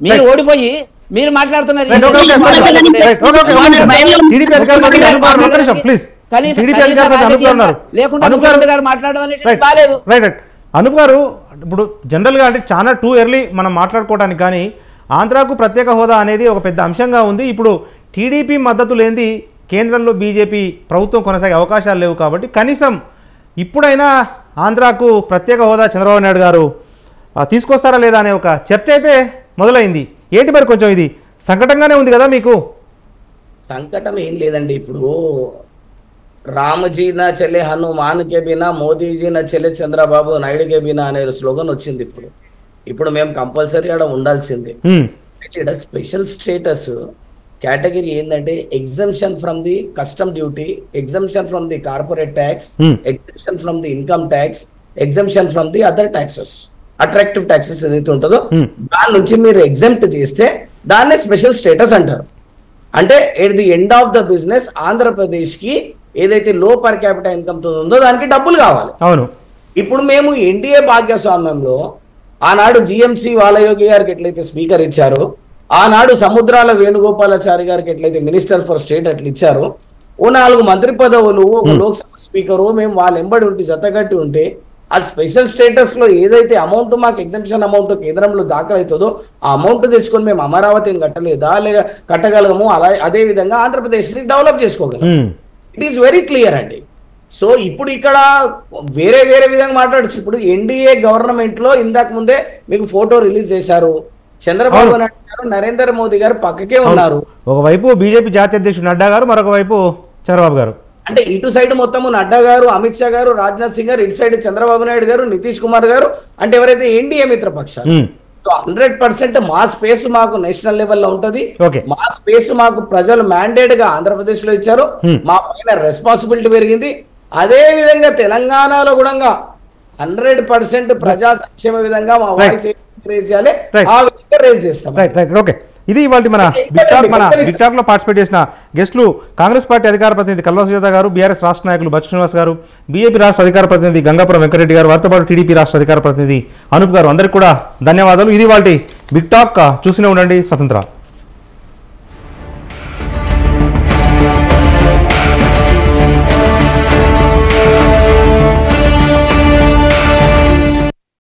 మీరు ఓడిపోయి మీరు మాట్లాడుతున్నారు. అనూప్ గారు, ఇప్పుడు జనరల్గా అంటే చాలా టూ ఎర్లీ మనం మాట్లాడుకోవడానికి, కానీ ఆంధ్రాకు ప్రత్యేక హోదా అనేది ఒక పెద్ద అంశంగా ఉంది. ఇప్పుడు టీడీపీ మద్దతు లేనిది కేంద్రంలో బీజేపీ ప్రభుత్వం కొనసాగే అవకాశాలు లేవు. కాబట్టి కనీసం ఇప్పుడైనా ఆంధ్రాకు ప్రత్యేక హోదా చంద్రబాబు నాయుడు గారు తీసుకొస్తారా లేదా అనే ఒక చర్చ అయితే మొదలైంది. ఏంటి మరి కొంచెం ఇది సంకటంగానే ఉంది కదా మీకు? సంకటం ఏం లేదండి. ఇప్పుడు రామజీ నా చెల్లె హనుమాన్ కే బినా, మోదీజీ నా చెల్లె చంద్రబాబు నాయుడు కే బినా అనే స్లోగన్ వచ్చింది. ఇప్పుడు మేము కంపల్సరీ అక్కడ ఉండాల్సిందే. స్పెషల్ స్టేటస్ కేటగిరీ ఏంటంటే exemption from the custom duty, exemption from the corporate tax, exemption from the income tax, exemption from the other taxes, attractive taxes ఏదైతే ఉంటుందో దాని నుంచి మీరు ఎగ్జంప్ట్ చేస్తే దాన్నే స్పెషల్ స్టేటస్ అంటారు. అంటే at the end of the business Andhra Pradesh కి ఏదైతే లో పర్ క్యాపిటల్ ఇన్కమ్ తో ఉందో దానికి డబ్బులు కావాలి. అవును. ఇప్పుడు మేము ఎన్డీఏ భాగ్యస్వామ్యంలో ఆనాడు జిఎంసి బాలయోగి గారికి ఎట్లయితే స్పీకర్ ఇచ్చారో, ఆనాడు సముద్రాల వేణుగోపాలాచారి గారికి ఎట్లయితే మినిస్టర్ ఫర్ స్టేట్ అట్లా ఇచ్చారో, ఓ 4 మంత్రి పదవులు, ఒక లోక్సభ స్పీకరు మేము వాళ్ళ ఎంబడి ఉంటే జతగట్టి ఉంటే ఆ స్పెషల్ స్టేటస్ లో ఏదైతే అమౌంట్ మాకు ఎగ్జంప్షన్ అమౌంట్ కేంద్రంలో దాఖలు అవుతుందో ఆ అమౌంట్ తెచ్చుకొని మేము అమరావతిని కట్టలేదా లేక కట్టగలము, అలా అదే విధంగా ఆంధ్రప్రదేశ్ ని డెవలప్ చేసుకోగలం. ఇట్ ఈస్ వెరీ క్లియర్ అండి. సో ఇప్పుడు ఇక్కడ వేరే విధంగా మాట్లాడచ్చు. ఇప్పుడు ఎన్డీఏ గవర్నమెంట్ లో ఇందాక ముందే మీకు ఫోటో రిలీజ్ చేశారు, చంద్రబాబు నాయుడు గారు, నరేంద్ర మోదీ గారు పక్కకే ఉన్నారు. ఒకవైపు బీజేపీ జాతీయ అధ్యక్షుడు నడ్డా గారు, మరొక వైపు చంద్రబాబు గారు. అంటే ఇటు సైడ్ మొత్తము నడ్డా గారు, అమిత్ షా గారు, రాజ్నాథ్ సింగ్ గారు, ఇటు సైడ్ చంద్రబాబు నాయుడు గారు, నితీష్ కుమార్ గారు, అంటే ఎవరైతే ఎన్డీఏ మిత్రపక్షాలు. సో 100% మా స్పేస్ మాకు నేషనల్ లెవెల్లో ఉంటది. మా స్పేస్ మాకు ప్రజలు మ్యాండేట్ గా ఆంధ్రప్రదేశ్ లో ఇచ్చారు. మా పైన రెస్పాన్సిబిలిటీ పెరిగింది. అదే విధంగా తెలంగాణలో కూడా 100% ప్రజా సంక్షేమ విధంగా మా వాయిస్ రేజ్ చేయాలి, ఆ విధంగా రేజ్ చేస్తాం. ఓకే, ఇది ఇవాళ మన బిగ్ టాక్ లో పార్టిసిపేట్ చేసిన గెస్టులు కాంగ్రెస్ పార్టీ అధికార ప్రతినిధి కల్వ సుజాత గారు, బీఆర్ఎస్ రాష్ట్ర నాయకులు బచ్చు శ్రీనివాస్ గారు, బీజేపీ రాష్ట్ర అధికార ప్రతినిధి గంగాపురం వెంకటరెడ్డి గారు, వారితో పాటు టీడీపీ రాష్ట్ర అధికార ప్రతినిధి అనూప్ గారు. అందరికీ కూడా ధన్యవాదాలు. ఇది ఇవాళ బిగ్ టాక్. చూస్తూనే ఉండండి స్వతంత్ర.